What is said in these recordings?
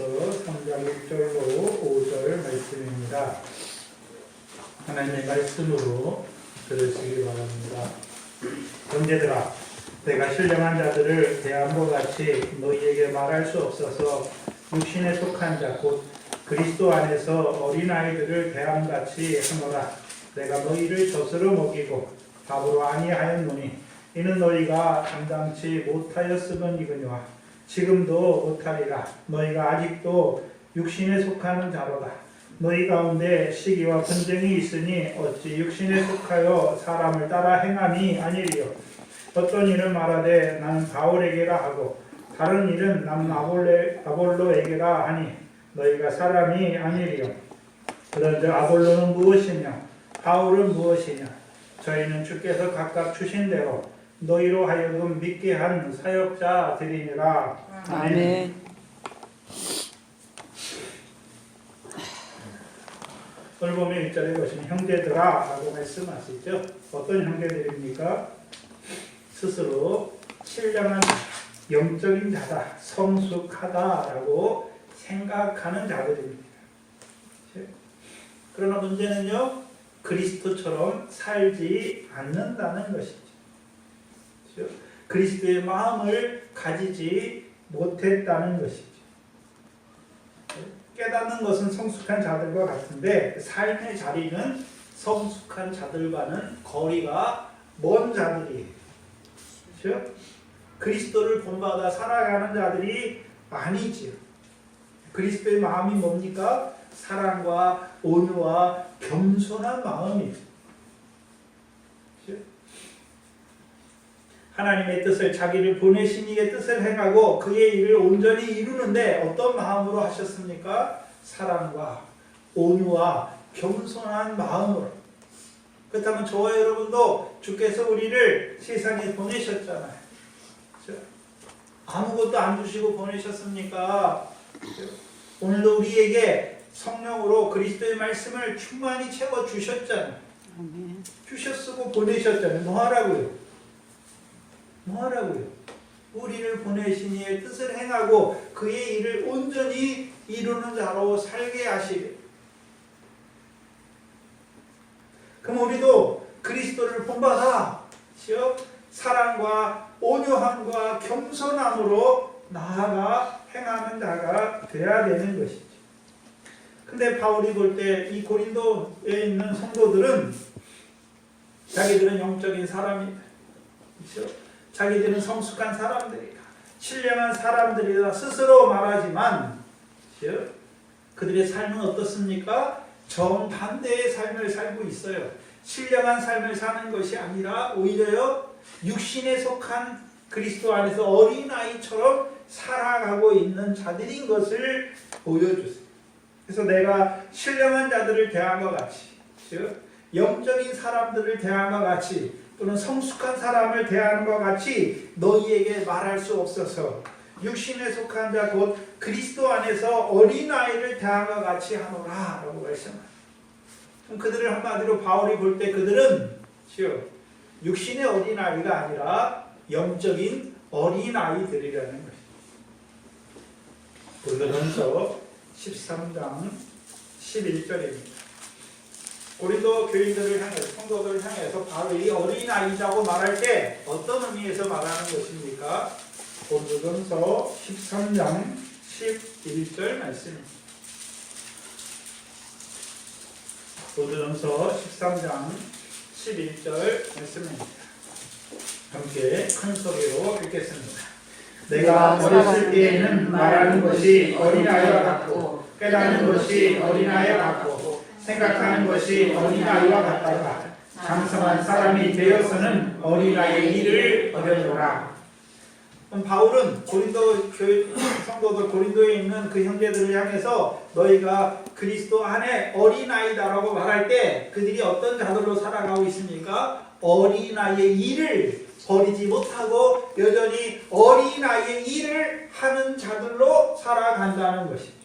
고린도전서 3장 1절로 5절 말씀입니다. 하나님의 말씀으로 들으시기 바랍니다. 형제들아, 내가 신령한 자들을 대함과 같이 너희에게 말할 수 없어서 육신에 속한 자 곧 그리스도 안에서 어린아이들을 대함같이 하노라. 내가 너희를 젖으로 먹이고 밥으로 아니하였노니 이는 너희가 감당치 못하였음이거니와 지금도 못하리라. 너희가 아직도 육신에 속하는 자로다. 너희 가운데 시기와 분쟁이 있으니 어찌 육신에 속하여 사람을 따라 행함이 아니리요. 어떤 일은 말하되 나는 바울에게라 하고 다른 일은 나는 아볼로에게라 하니 너희가 사람이 아니리요. 그런즉 아볼로는 무엇이며 바울은 무엇이냐? 저희는 주께서 각각 주신 대로 너희로 하여금 믿게 한 사역자들이니라. 아멘. 오늘 보면 1절에 보시면 형제들아 라고 말씀하시죠. 어떤 형제들입니까? 스스로 신령한 영적인 자다, 성숙하다라고 생각하는 자들입니다. 그러나 문제는요, 그리스도처럼 살지 않는다는 것이죠. 그리스도의 마음을 가지지 못했다는 것이죠. 깨닫는 것은 성숙한 자들과 같은데 삶의 자리는 성숙한 자들과는 거리가 먼 자들이에요. 그렇죠? 그리스도를 본받아 살아가는 자들이 아니지요. 그리스도의 마음이 뭡니까? 사랑과 온유와 겸손한 마음이죠. 하나님의 뜻을, 자기를 보내신 이의 뜻을 행하고 그의 일을 온전히 이루는데 어떤 마음으로 하셨습니까? 사랑과 온유와 겸손한 마음으로. 그렇다면 저와 여러분도 주께서 우리를 세상에 보내셨잖아요. 그렇죠? 아무것도 안 주시고 보내셨습니까? 그렇죠? 오늘도 우리에게 성령으로 그리스도의 말씀을 충만히 채워 주셨잖아요. 주셨고 보내셨잖아요. 뭐 하라고요? 우리를 보내신 이의 뜻을 행하고 그의 일을 온전히 이루는 자로 살게 하시게. 그럼 우리도 그리스도를 본받아 사랑과 온유함과 겸손함으로 나아가 행하는 자가 되어야 되는 것이죠. 근데 바울이 볼 때 이 고린도에 있는 성도들은 자기들은 영적인 사람이다. 그렇죠? 자기들은 성숙한 사람들이다. 신령한 사람들이다. 스스로 말하지만 그들의 삶은 어떻습니까? 정반대의 삶을 살고 있어요. 신령한 삶을 사는 것이 아니라 오히려요, 육신에 속한 그리스도 안에서 어린아이처럼 살아가고 있는 자들인 것을 보여주세요. 그래서 내가 신령한 자들을 대함과 같이, 영적인 사람들을 대함과 같이, 또는 성숙한 사람을 대하는 것 같이 너희에게 말할 수 없어서 육신에 속한 자 곧 그리스도 안에서 어린아이를 대하는 것 같이 하노라 라고 말씀합니다. 그들을 한마디로 바울이 볼 때 그들은 육신의 어린아이가 아니라 영적인 어린아이들이라는 것입니다. 고린도전서 13장 11절입니다. 고린도 교인들을 향해서, 성도들을 향해서 바울이 어린아이라고 말할 때 어떤 의미에서 말하는 것입니까? 고린도전서 13장 11절 말씀입니다. 고린도전서 13장 11절 말씀입니다. 함께 큰 소리로 읽겠습니다. 내가 어렸을 때에는 말하는 것이 어린아이와 같고 깨닫는 것이 어린아이와 같고 생각하는 것이 어린아이와 같다가 장성한 사람이 되어서는 어린아이의 일을 버려줘라. 바울은 고린도 교회 성도들, 고린도에 있는 그 형제들을 향해서 너희가 그리스도 안에 어린아이다라고 말할 때 그들이 어떤 자들로 살아가고 있습니까? 어린아이의 일을 버리지 못하고 여전히 어린아이의 일을 하는 자들로 살아간다는 것이죠.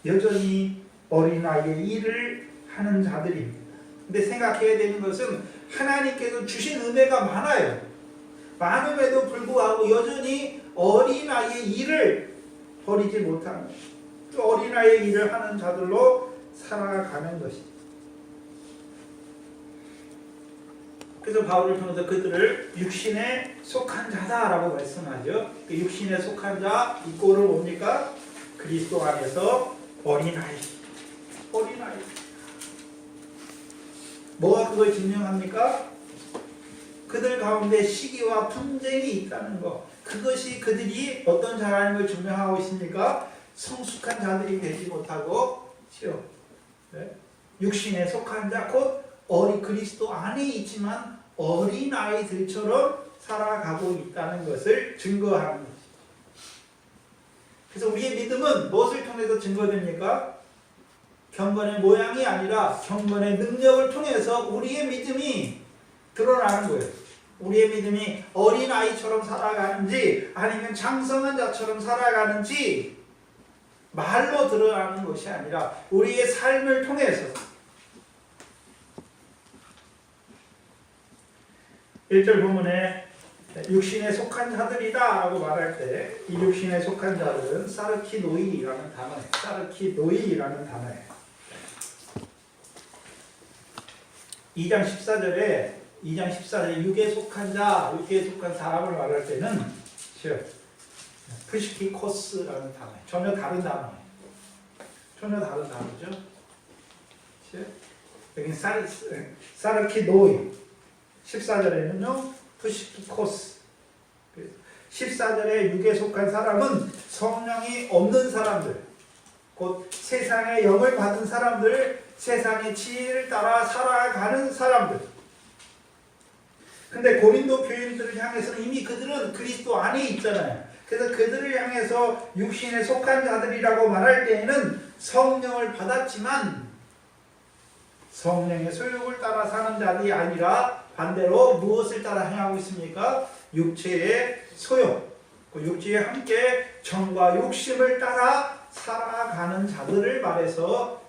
여전히 어린아이의 일을 하는 자들입니다. 근데 생각해야 되는 것은 하나님께서 주신 은혜가 많아요. 많음에도 불구하고 여전히 어린아이의 일을 버리지 못하는 거예요. 그 어린아이의 일을 하는 자들로 살아가는 것이죠. 그래서 바울을 통해서 그들을 육신에 속한 자다라고 말씀하죠. 그 육신에 속한 자, 이 꼴을 뭡니까? 그리스도 안에서 어린아이. 뭐가 그걸 증명합니까? 그들 가운데 시기와 분쟁이 있다는 것. 그것이 그들이 어떤 자라는 걸 증명하고 있습니까? 성숙한 자들이 되지 못하고, 네? 육신에 속한 자, 곧 그리스도 안에 있지만 어린 아이들처럼 살아가고 있다는 것을 증거하는 것이죠. 그래서 우리의 믿음은 무엇을 통해서 증거됩니까? 경건의 모양이 아니라 경건의 능력을 통해서 우리의 믿음이 드러나는 거예요. 우리의 믿음이 어린 아이처럼 살아가는지 아니면 장성한 자처럼 살아가는지 말로 드러나는 것이 아니라 우리의 삶을 통해서. 1절 본문에 육신에 속한 자들이다 라고 말할 때 이 육신에 속한 자들은 사르키노이라는 단어예요. 사르키노이라는 단어예요. 2장 14절에 육에 속한 자, 육에 속한 사람을 말할 때는 프시키코스라는 단어예요. 전혀 다른 단어예요. 전혀 다른 단어죠. 여기 사르키노이 14절에는요 푸시키코스. 14절에 육에 속한 사람은 성령이 없는 사람들, 곧 세상의 영을 받은 사람들, 세상의 지혜를 따라 살아가는 사람들. 근데 고린도 교인들을 향해서는 이미 그들은 그리스도 안에 있잖아요. 그래서 그들을 향해서 육신에 속한 자들이라고 말할 때에는 성령을 받았지만 성령의 소욕을 따라 사는 자들이 아니라 반대로 무엇을 따라 행하고 있습니까? 육체의 소욕, 그 육체에 함께 정과 욕심을 따라 살아가는 자들을 말해서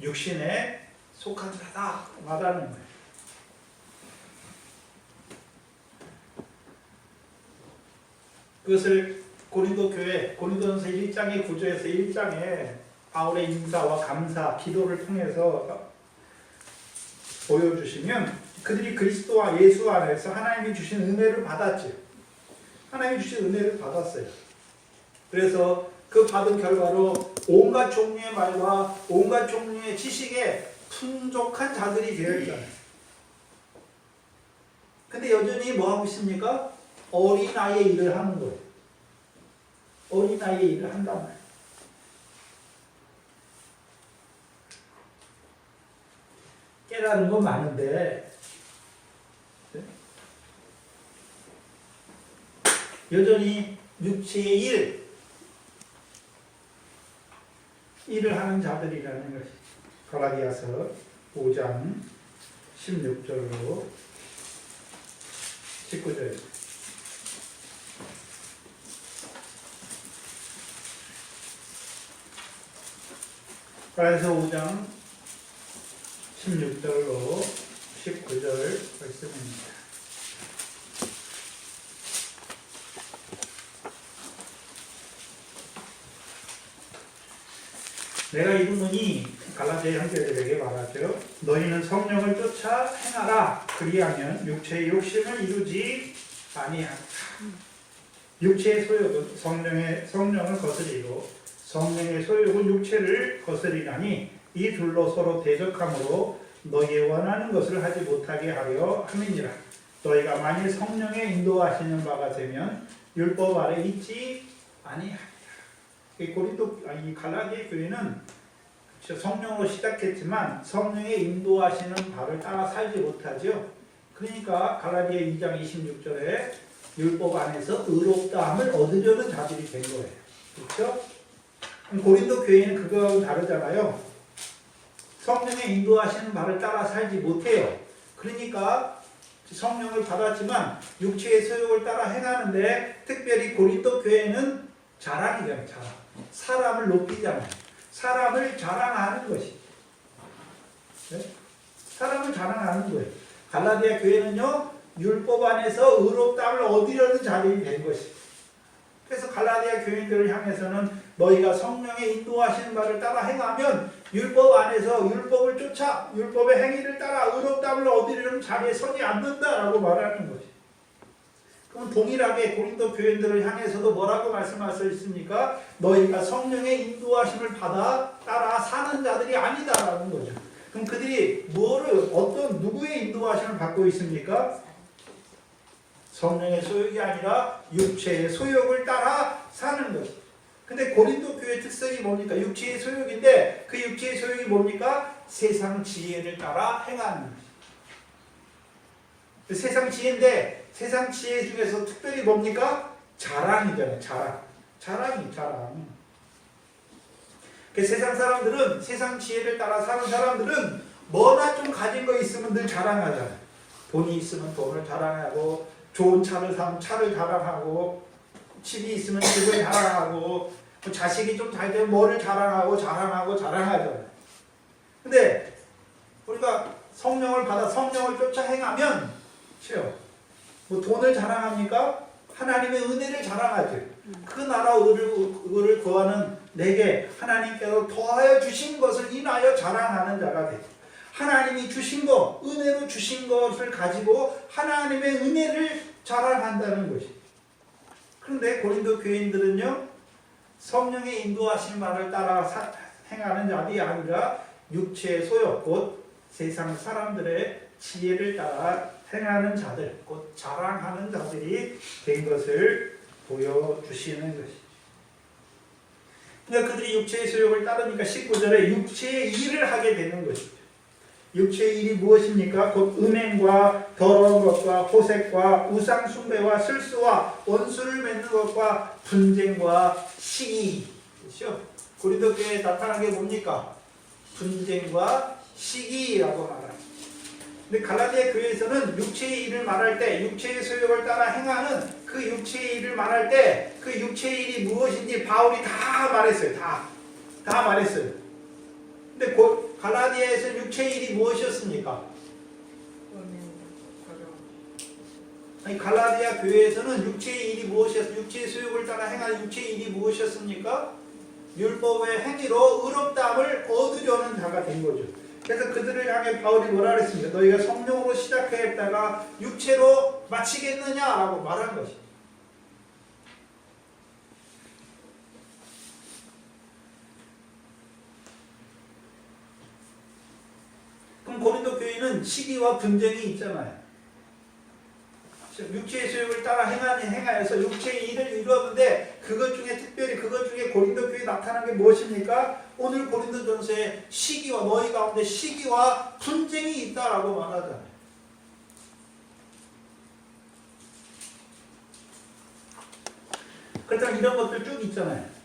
육신에 속한 자다 말하는 거예요. 그것을 고린도전서 1장의 9절에서 1장에 바울의 인사와 감사, 기도를 통해서 보여주시면 그들이 그리스도와 예수 안에서 하나님이 주신 은혜를 받았죠. 하나님이 주신 은혜를 받았어요. 그래서 그 받은 결과로 온갖 종류의 말과 온갖 종류의 지식에 풍족한 자들이 되어 있잖아요. 근데 여전히 뭐 하고 있습니까? 어린아이의 일을 하는 거예요. 어린아이의 일을 한단 말이에요. 깨달은 건 많은데 여전히 육체의 일을 하는 자들이라는 것이 갈라디아서 5장 16절로 19절. 갈라디아서 5장 16절로 19절 말씀입니다. 내가 이르노니 갈라디아 형제들에게 말하죠. 너희는 성령을 쫓아 행하라. 그리하면 육체의 욕심을 이루지 아니하리라. 육체의 소욕은 성령을 거스리고 성령의 소욕은 육체를 거스리나니 이 둘로 서로 대적함으로 너희의 원하는 것을 하지 못하게 하려 함이니라. 너희가 만일 성령의 인도하시는 바가 되면 율법 아래 있지 아니하리라. 이 갈라디아 교회는 성령으로 시작했지만 성령의 인도하시는 바를 따라 살지 못하죠. 그러니까 갈라디아 2장 26절에 율법 안에서 의롭다함을 얻으려는 자들이 된 거예요. 그렇죠? 고린도 교회는 그거하고 다르잖아요. 성령의 인도하시는 바를 따라 살지 못해요. 그러니까 성령을 받았지만 육체의 소욕을 따라 행하는데 특별히 고린도 교회는 자랑이잖아요. 자랑. 사람을 높이잖아요. 사람을 자랑하는 것이. 네? 사람을 자랑하는 거예요. 갈라디아 교회는요, 율법 안에서 의롭다함을 얻으려는 자들이 된 것이. 그래서 갈라디아 교인들을 향해서는 너희가 성령의 인도하시는 바를 따라 행하면 율법 안에서 율법을 쫓아 율법의 행위를 따라 의롭다함을 얻으려는 자리에 서지 않는다라고 말하는 것이. 그럼 동일하게 고린도 교인들을 향해서도 뭐라고 말씀하셨습니까? 너희가 성령의 인도하심을 받아 따라 사는 자들이 아니다라는 거죠. 그럼 그들이 어떤 누구의 인도하심을 받고 있습니까? 성령의 소욕이 아니라 육체의 소욕을 따라 사는 것. 근데 고린도 교회 특성이 뭡니까? 육체의 소욕인데 그 육체의 소욕이 뭡니까? 세상 지혜를 따라 행하는 것. 세상 지혜인데 세상 지혜 중에서 특별히 뭡니까? 자랑이잖아요. 자랑. 세상 사람들은 세상 지혜를 따라 사는 사람들은 뭐나 좀 가진 거 있으면 늘 자랑하잖아요. 돈이 있으면 돈을 자랑하고 좋은 차를 사면 차를 자랑하고 집이 있으면 집을 자랑하고 자식이 좀 잘 되면 뭐를 자랑하잖아요. 근데 우리가 성령을 받아 성령을 쫓아 행하면 뭐 돈을 자랑합니까? 하나님의 은혜를 자랑하죠. 그 나라 의를 구하는 내게 하나님께서 더하여 주신 것을 인하여 자랑하는 자가 되죠. 하나님이 주신 것, 은혜로 주신 것을 가지고 하나님의 은혜를 자랑한다는 것이. 그런데 고린도 교인들은요, 성령의 인도하신 말을 따라 행하는 자들이 아니라 육체의 소욕, 곧 세상 사람들의 지혜를 따라 행하는 자들, 곧 자랑하는 자들이 된 것을 보여주시는 것이죠. 그러니까 그들이 육체의 소욕을 따르니까 19절에 육체의 일을 하게 되는 것이죠. 육체의 일이 무엇입니까? 곧 음행과 더러운 것과 호색과 우상 숭배와 술수와 원수를 맺는 것과 분쟁과 시기. 그렇죠? 고린도 교회에 나타난 게 뭡니까? 분쟁과 시기라고 말합니다. 근데 갈라디아 교회에서는 육체의 일을 말할 때, 육체의 소욕을 따라 행하는 그 육체의 일을 말할 때 그 육체의 일이 무엇인지 바울이 다 말했어요. 다 말했어요. 근데 갈라디아에서 육체의 일이 무엇이었습니까? 아니, 갈라디아 교회에서는 육체의 일이 무엇이었습니까? 육체의 소욕을 따라 행하는 육체의 일이 무엇이었습니까? 율법의 행위로 의롭다함을 얻으려는 자가 된 거죠. 그래서 그들을 향해 바울이 뭐라 그랬습니까? 너희가 성령으로 시작했다가 육체로 마치겠느냐라고 말한 것이. 그럼 고린도 교회는 시기와 분쟁이 있잖아요. 육체의 소욕을 따라 행하여서 육체의 일을 이루었는데 그것 중에 고린도 교회에 나타난 게 무엇입니까? 오늘 고린도전서에 시기와 너희 가운데 시기와 분쟁이 있다라고 말하잖아요. 그렇다면 이런 것들 쭉 있잖아요.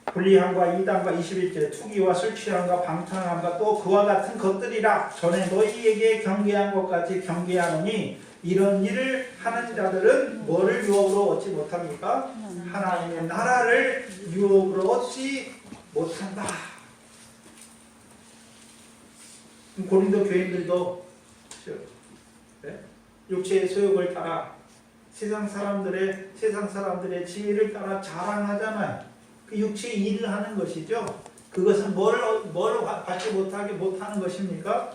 불리함과 이단과 21절 투기와 술 취함과 방탕함과 또 그와 같은 것들이라 전에 너희에게 경계한 것까지 경계하노니 이런 일을 하는 자들은 뭐를 유업으로 얻지 못합니까? 하나님의 나라를 유업으로 얻지 못한다. 고린도 교인들도 육체의 소욕을 따라 세상 사람들의 지혜를 따라 자랑하잖아요. 그 육체의 일을 하는 것이죠. 그것은 뭘 받지 못하는 것입니까?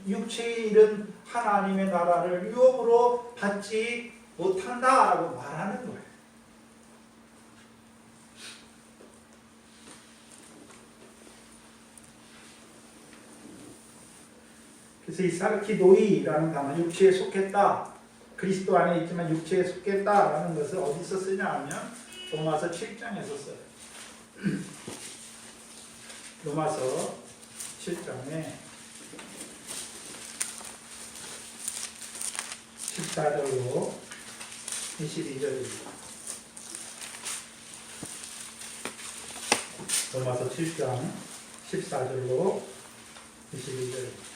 육체의 일은 하나님의 나라를 유업으로 받지 못한다라고 말하는 거예요. 그래서 이 사르키도이라는 단어, 육체에 속했다, 그리스도 안에 있지만 육체에 속했다라는 것을 어디서 쓰냐 하면 로마서 7장에서 써요. 로마서 7장에 14절로 22절입니다. 로마서 7장 14절로 22절입니다.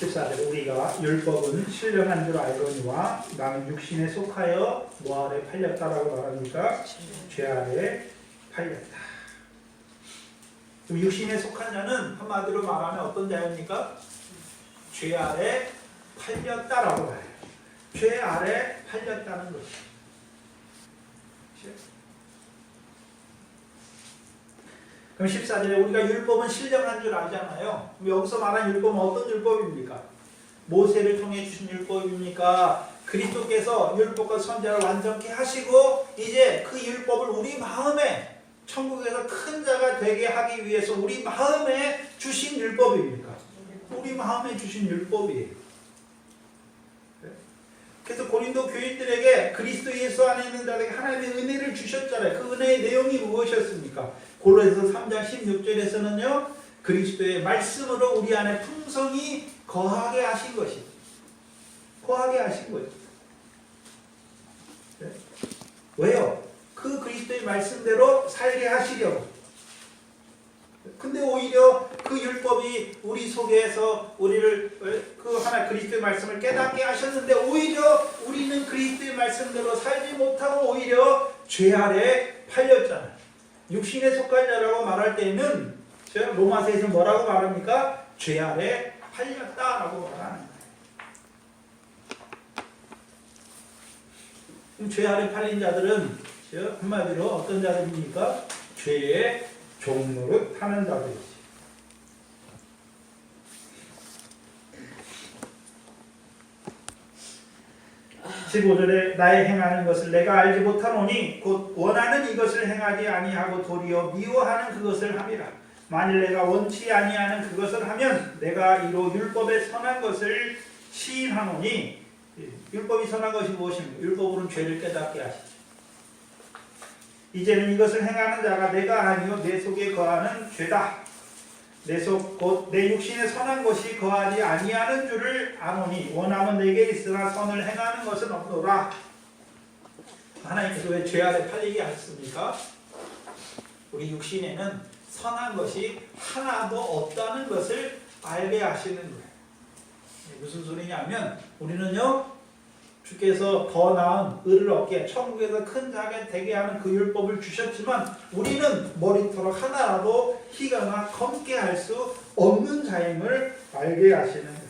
14절 우리가 율법은 신령한 줄 알거니와 나는 육신에 속하여 뭐 아래 팔렸다라고 말합니까? 죄 아래 팔렸다. 그럼 육신에 속한 자는 한마디로 말하면 어떤 자입니까? 죄 아래 팔렸다라고 말해요. 죄 아래 팔렸다는 것이. 그럼 14절에 우리가 율법은 신령한 줄 알잖아요. 그럼 여기서 말한 율법은 어떤 율법입니까? 모세를 통해 주신 율법입니까? 그리스도께서 율법과 선지자를 완전케 하시고 이제 그 율법을 우리 마음에 천국에서 큰 자가 되게 하기 위해서 우리 마음에 주신 율법입니까? 우리 마음에 주신 율법이에요. 그래서 고린도 교인들에게 그리스도 예수 안에 있는 자들에게 하나님의 은혜를 주셨잖아요. 그 은혜의 내용이 무엇이었습니까? 고린도서 3장 16절에서는요. 그리스도의 말씀으로 우리 안에 풍성이 거하게 하신 것이. 거하게 하신 거죠. 네? 왜요? 그 그리스도의 말씀대로 살게 하시려고. 근데 오히려 그 율법이 우리 속에서 우리를 그 하나 그리스도의 말씀을 깨닫게 하셨는데 오히려 우리는 그리스도의 말씀대로 살지 못하고 오히려 죄 아래 팔렸잖아요. 육신에 속한 자라고 말할 때는 로마서에서 뭐라고 말합니까? 죄 아래 팔렸다라고 말하는 거예요. 죄 아래 팔린 자들은 한마디로 어떤 자들입니까? 죄의 종로를 타는 자들이지. 15절에 나의 행하는 것을 내가 알지 못하노니 곧 원하는 이것을 행하지 아니하고 도리어 미워하는 그것을 함이라. 만일 내가 원치 아니하는 그것을 하면 내가 이로 율법의 선한 것을 시인하노니. 율법이 선한 것이 무엇입니까? 율법으로는 죄를 깨닫게 하시죠. 이제는 이것을 행하는 자가 내가 아니요 내 속에 거하는 죄다. 내 속 곧 내 육신에 선한 것이 거하지 아니하는 줄을 아노니 원함은 내게 있으나 선을 행하는 것은 없노라. 하나님께서 왜 죄 아래 팔리게 하셨습니까? 우리 육신에는 선한 것이 하나도 없다는 것을 알게 하시는 거예요. 무슨 소리냐면 우리는요 주께서 더 나은 의를 얻게 천국에서 큰 자가 되게 하는 그 율법을 주셨지만 우리는 머리털 하나라도 희가나 검게 할 수 없는 자임을 알게 하시는 거예요.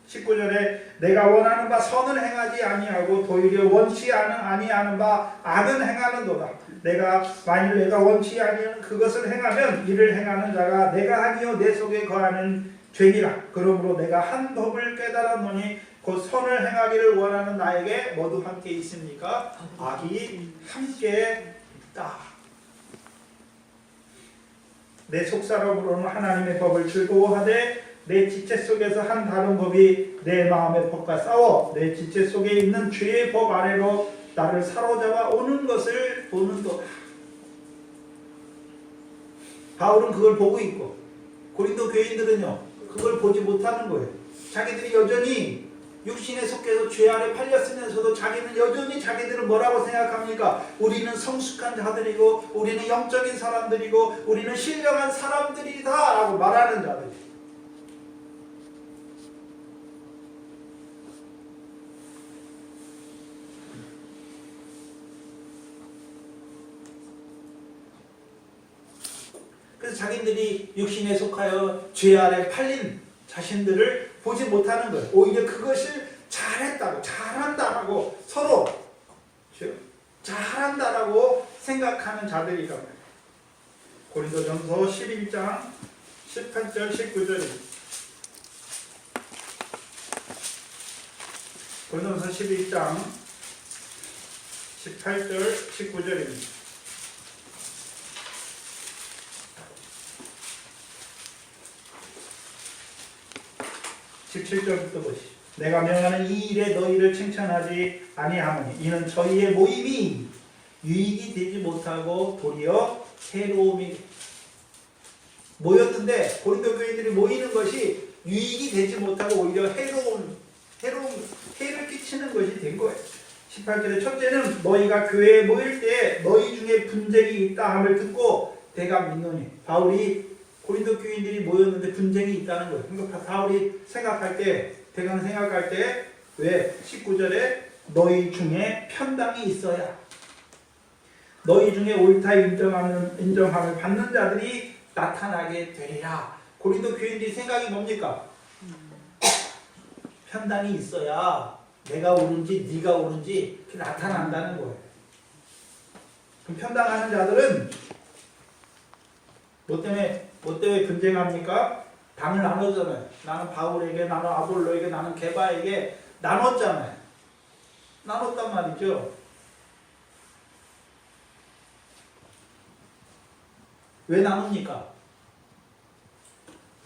19절에 내가 원하는 바 선을 행하지 아니하고 도리어 원치 아니하는 바 악은 행하는도다. 만일 내가 원치 아니하는 그것을 행하면 이를 행하는 자가 내가 아니요 내 속에 거하는 죄니라. 그러므로 내가 한 법을 깨달았노니 곧 선을 행하기를 원하는 나에게 모두 함께 있습니까? 악이 함께 있다. 내 속사람으로는 하나님의 법을 즐거워하되 내 지체 속에서 한 다른 법이 내 마음의 법과 싸워 내 지체 속에 있는 죄의 법 아래로 나를 사로잡아 오는 것을 보는도다. 바울은 그걸 보고 있고 고린도 교인들은요 그걸 보지 못하는 거예요. 자기들이 여전히 육신에 속해서 죄 아래 팔렸으면서도 자기는 여전히 자기들은 뭐라고 생각합니까? 우리는 성숙한 자들이고 우리는 영적인 사람들이고 우리는 신령한 사람들이다 라고 말하는 자들. 그래서 자기들이 육신에 속하여 죄 아래 팔린 자신들을 보지 못하는 거예요. 오히려 그것을 잘했다고, 잘한다라고 서로 잘한다라고 생각하는 자들이란 말이에요. 고린도전서 11장 18절 19절입니다. 고린도전서 11장 18절 19절입니다. 17절부터 보시죠. 내가 명하는 이 일에 너희를 칭찬하지 아니하노니 이는 저희의 모임이 유익이 되지 못하고 도리어 해로움이 모였는데 고린도 교인들이 모이는 것이 유익이 되지 못하고 오히려 해를 끼치는 것이 된 거예요. 18절에 첫째는 너희가 교회에 모일 때 너희 중에 분쟁이 있다 함을 듣고 내가 믿노니. 바울이 고린도 교인들이 모였는데 분쟁이 있다는 거예요. 그러니까 바울이 생각할 때, 대강 생각할 때 왜 19절에 너희 중에 편당이 있어야. 너희 중에 옳다 인정함을 받는 자들이 나타나게 되리라. 고린도 교인들이 생각이 뭡니까? 편당이 있어야 내가 옳은지 네가 옳은지 나타난다는 거예요. 그럼 편당하는 자들은 뭐 때문에 분쟁합니까? 당을 나누잖아요. 나는 바울에게, 나는 아볼로에게, 나는 게바에게 나눴잖아요. 나눴단 말이죠. 왜 나눕니까?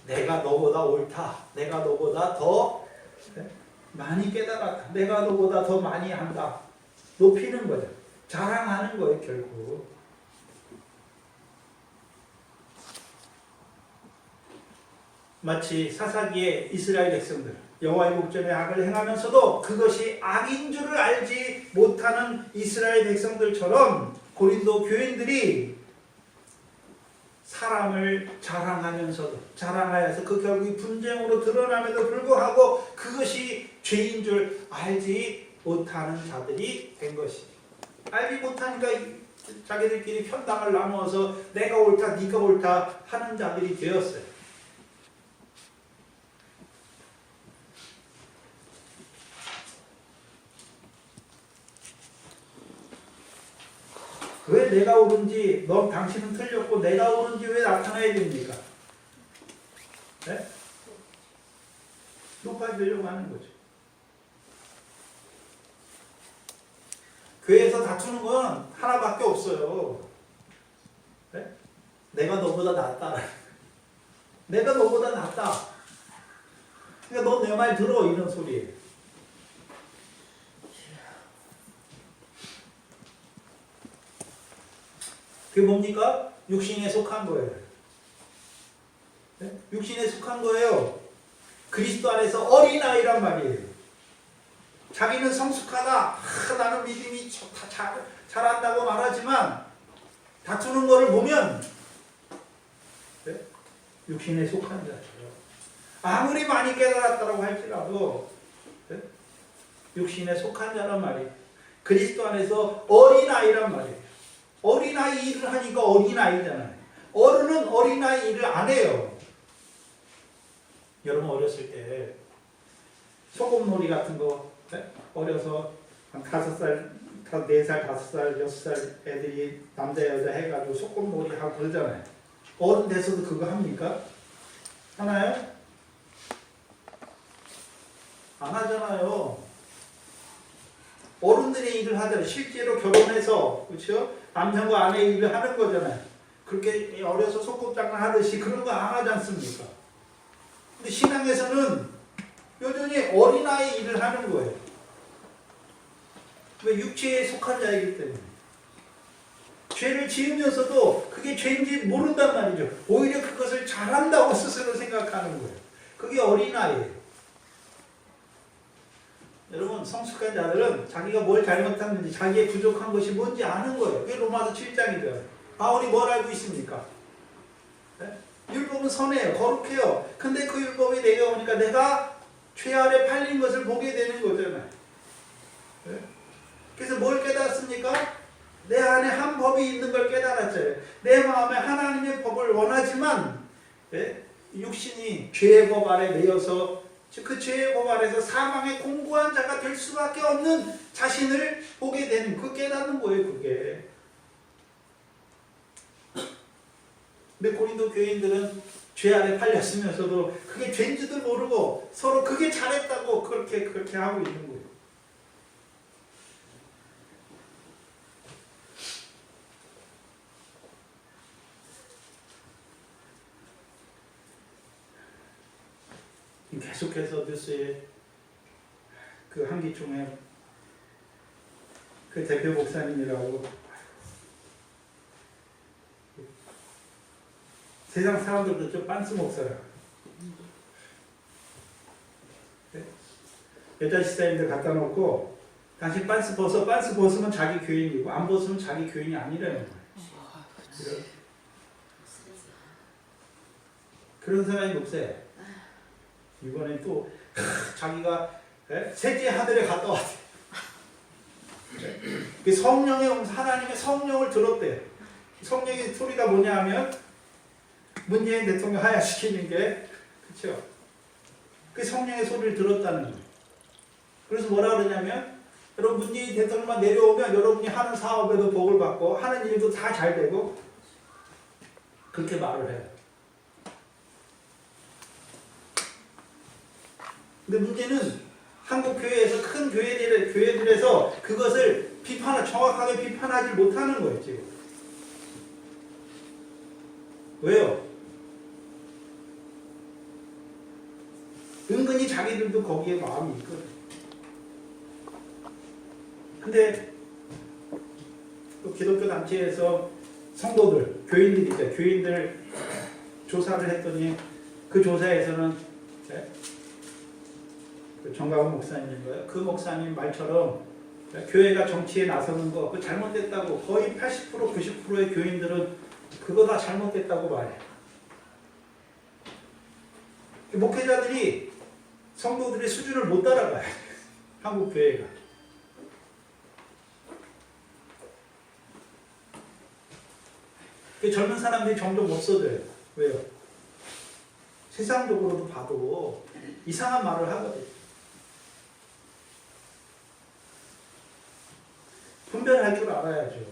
내가 너보다 옳다. 내가 너보다 더 많이 깨달았다. 내가 너보다 더 많이 한다. 높이는 거죠. 자랑하는 거예요, 결국. 마치 사사기의 이스라엘 백성들, 여호와의 목전에 악을 행하면서도 그것이 악인 줄을 알지 못하는 이스라엘 백성들처럼 고린도 교인들이 사람을 자랑하여서 그 결국이 분쟁으로 드러남에도 불구하고 그것이 죄인 줄 알지 못하는 자들이 된 것이죠. 알지 못하니까 자기들끼리 편당을 나누어서 내가 옳다 네가 옳다 하는 자들이 되었어요. 왜 내가 옳은지, 당신은 틀렸고 내가 옳은지 왜 나타나야 됩니까? 네? 높아지려고 하는 거죠. 교회에서 다투는 건 하나밖에 없어요. 네? 내가 너보다 낫다. 내가 너보다 낫다. 그러니까 너 내 말 들어, 이런 소리예요. 그게 뭡니까? 육신에 속한 거예요. 네? 육신에 속한 거예요. 그리스도 안에서 어린아이란 말이에요. 자기는 성숙하다. 나는 믿음이 잘한다고 말하지만 다투는 거를 보면 네? 육신에 속한 자예요. 아무리 많이 깨달았다고 할지라도 네? 육신에 속한 자란 말이에요. 그리스도 안에서 어린아이란 말이에요. 어린아이 일을 하니까 어린아이잖아요. 어른은 어린아이 일을 안 해요. 여러분 어렸을 때 소꿉놀이 같은 거 어려서 한 5살, 4살, 5살, 6살 애들이 남자 여자 해가지고 소꿉놀이 하고 그러잖아요. 어른 돼서도 그거 합니까? 하나요? 안 하잖아요. 어른들의 일을 하잖아요. 실제로 결혼해서 그렇죠? 남편과 아내 일을 하는 거잖아요. 그렇게 어려서 소꿉장난 하듯이 그런 거 안 하지 않습니까? 근데 신앙에서는 여전히 어린아이 일을 하는 거예요. 왜? 육체에 속한 자이기 때문에. 죄를 지으면서도 그게 죄인지 모른단 말이죠. 오히려 그것을 잘한다고 스스로 생각하는 거예요. 그게 어린아이예요. 여러분 성숙한 자들은 자기가 뭘 잘못했는지 자기의 부족한 것이 뭔지 아는 거예요. 그게 로마서 7장이죠. 바울이 뭘 알고 있습니까? 네? 율법은 선해요. 거룩해요. 근데 그 율법이 내게 오니까 내가 죄 아래 팔린 것을 보게 되는 거잖아요. 네? 그래서 뭘 깨달았습니까? 내 안에 한 법이 있는 걸 깨달았어요. 내 마음에 하나님의 법을 원하지만 네? 육신이 죄의 법 아래 매여서 그 죄의 법 아래서 사망의 공고한 자가 될 수밖에 없는 자신을 보게 되는 그 깨닫는 거예요. 그게. 근데 고린도 교인들은 죄 아래 팔렸으면서도 그게 죄인지도 모르고 서로 그게 잘했다고 그렇게 하고 있는 거예요. 계속해서 뉴스에 그 한기총회 그 대표 목사님이라고 세상 사람들도 좀 빤스 목사라. 여자 시사님들 갖다 놓고 당신 빤스 벗으면 자기 교인이고 안 벗으면 자기 교인이 아니라는 거예요. 그런 사람이 없어요. 이번에 또 자기가 셋째 하늘에 갔다 왔어요. 그 성령의 하나님의 성령을 들었대요. 성령의 소리가 뭐냐 하면 문재인 대통령 하야시키는 게 그렇죠. 그 성령의 소리를 들었다는 거예요. 그래서 뭐라 그러냐면 여러분 문재인 대통령만 내려오면 여러분이 하는 사업에도 복을 받고 하는 일도 다 잘 되고 그렇게 말을 해요. 근데 문제는 한국 교회에서 큰 교회들에서 그것을 정확하게 비판하지 못하는 거예요, 지금. 왜요? 은근히 자기들도 거기에 마음이 있거든. 근데 또 기독교 단체에서 성도들, 교인들 있죠. 교인들 조사를 했더니 그 조사에서는 정가은 목사님인가요? 그 목사님 말처럼 교회가 정치에 나서는 거 그거 잘못됐다고 거의 80% 90%의 교인들은 그거 다 잘못됐다고 말해요. 목회자들이 성도들의 수준을 못 따라가요. 한국 교회가. 젊은 사람들이 점점 없어져요. 왜요? 세상적으로도 봐도 이상한 말을 하거든요. 분별할 줄 알아야죠.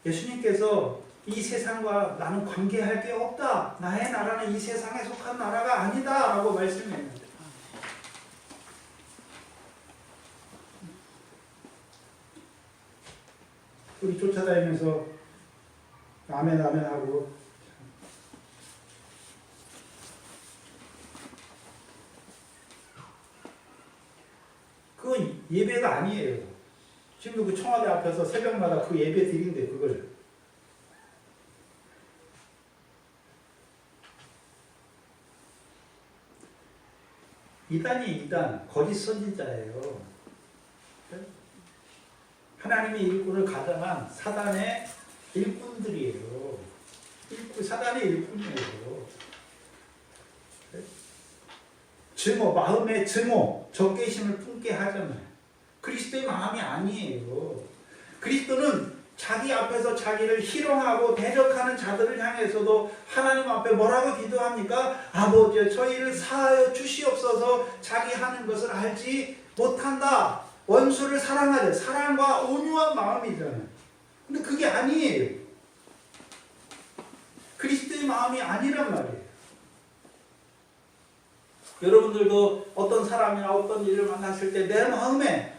예수님께서 이 세상과 나는 관계할 게 없다. 나의 나라는 이 세상에 속한 나라가 아니다. 라고 말씀했는데 우리 쫓아다니면서 아멘 아멘 하고 그건 예배가 아니에요. 지금도 그 청와대 앞에서 새벽마다 그 예배 드린대 그걸. 이단 거짓 선지자예요. 하나님의 일꾼을 가장한 사단의 일꾼들이에요. 사단의 일꾼이에요. 마음의 증오, 적개심을 품게 하잖아요. 그리스도의 마음이 아니에요. 그리스도는 자기 앞에서 자기를 희롱하고 대적하는 자들을 향해서도 하나님 앞에 뭐라고 기도합니까? 아버지여 저희를 사하여 주시옵소서. 자기 하는 것을 알지 못한다. 원수를 사랑하자. 사랑과 온유한 마음이잖아요. 근데 그게 아니에요. 그리스도의 마음이 아니란 말이에요. 여러분들도 어떤 사람이나 어떤 일을 만났을 때 내 마음에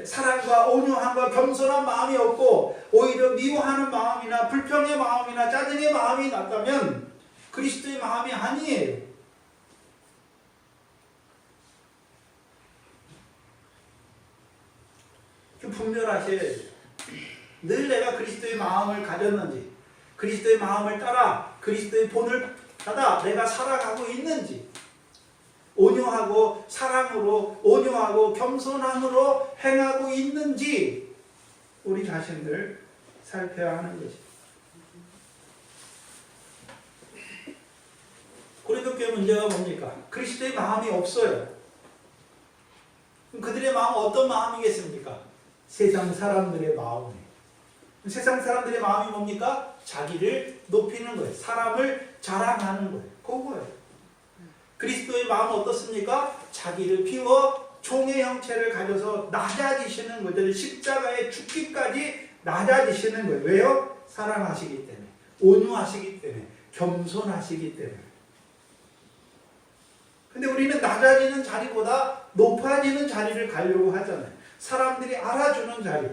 사랑과 온유함과 겸손한 마음이 없고 오히려 미워하는 마음이나 불평의 마음이나 짜증의 마음이 났다면 그리스도의 마음이 아니에요. 분별하셔야 돼요. 늘 내가 그리스도의 마음을 가졌는지 그리스도의 마음을 따라 그리스도의 본을 따라 내가 살아가고 있는지 온유하고 사랑으로 온유하고 겸손함으로 행하고 있는지 우리 자신을 살펴야 하는 것입니다. 고린도 교회 문제가 뭡니까? 그리스도의 마음이 없어요. 그럼 그들의 마음은 어떤 마음이겠습니까? 세상 사람들의 마음이에요. 세상 사람들의 마음이 뭡니까? 자기를 높이는 거예요. 사람을 자랑하는 거예요. 그거예요. 그리스도의 마음은 어떻습니까? 자기를 비워 종의 형체를 가져서 낮아지시는 거죠. 십자가에 죽기까지 낮아지시는 거예요. 왜요? 사랑하시기 때문에, 온유하시기 때문에, 겸손하시기 때문에. 근데 우리는 낮아지는 자리보다 높아지는 자리를 가려고 하잖아요. 사람들이 알아주는 자리.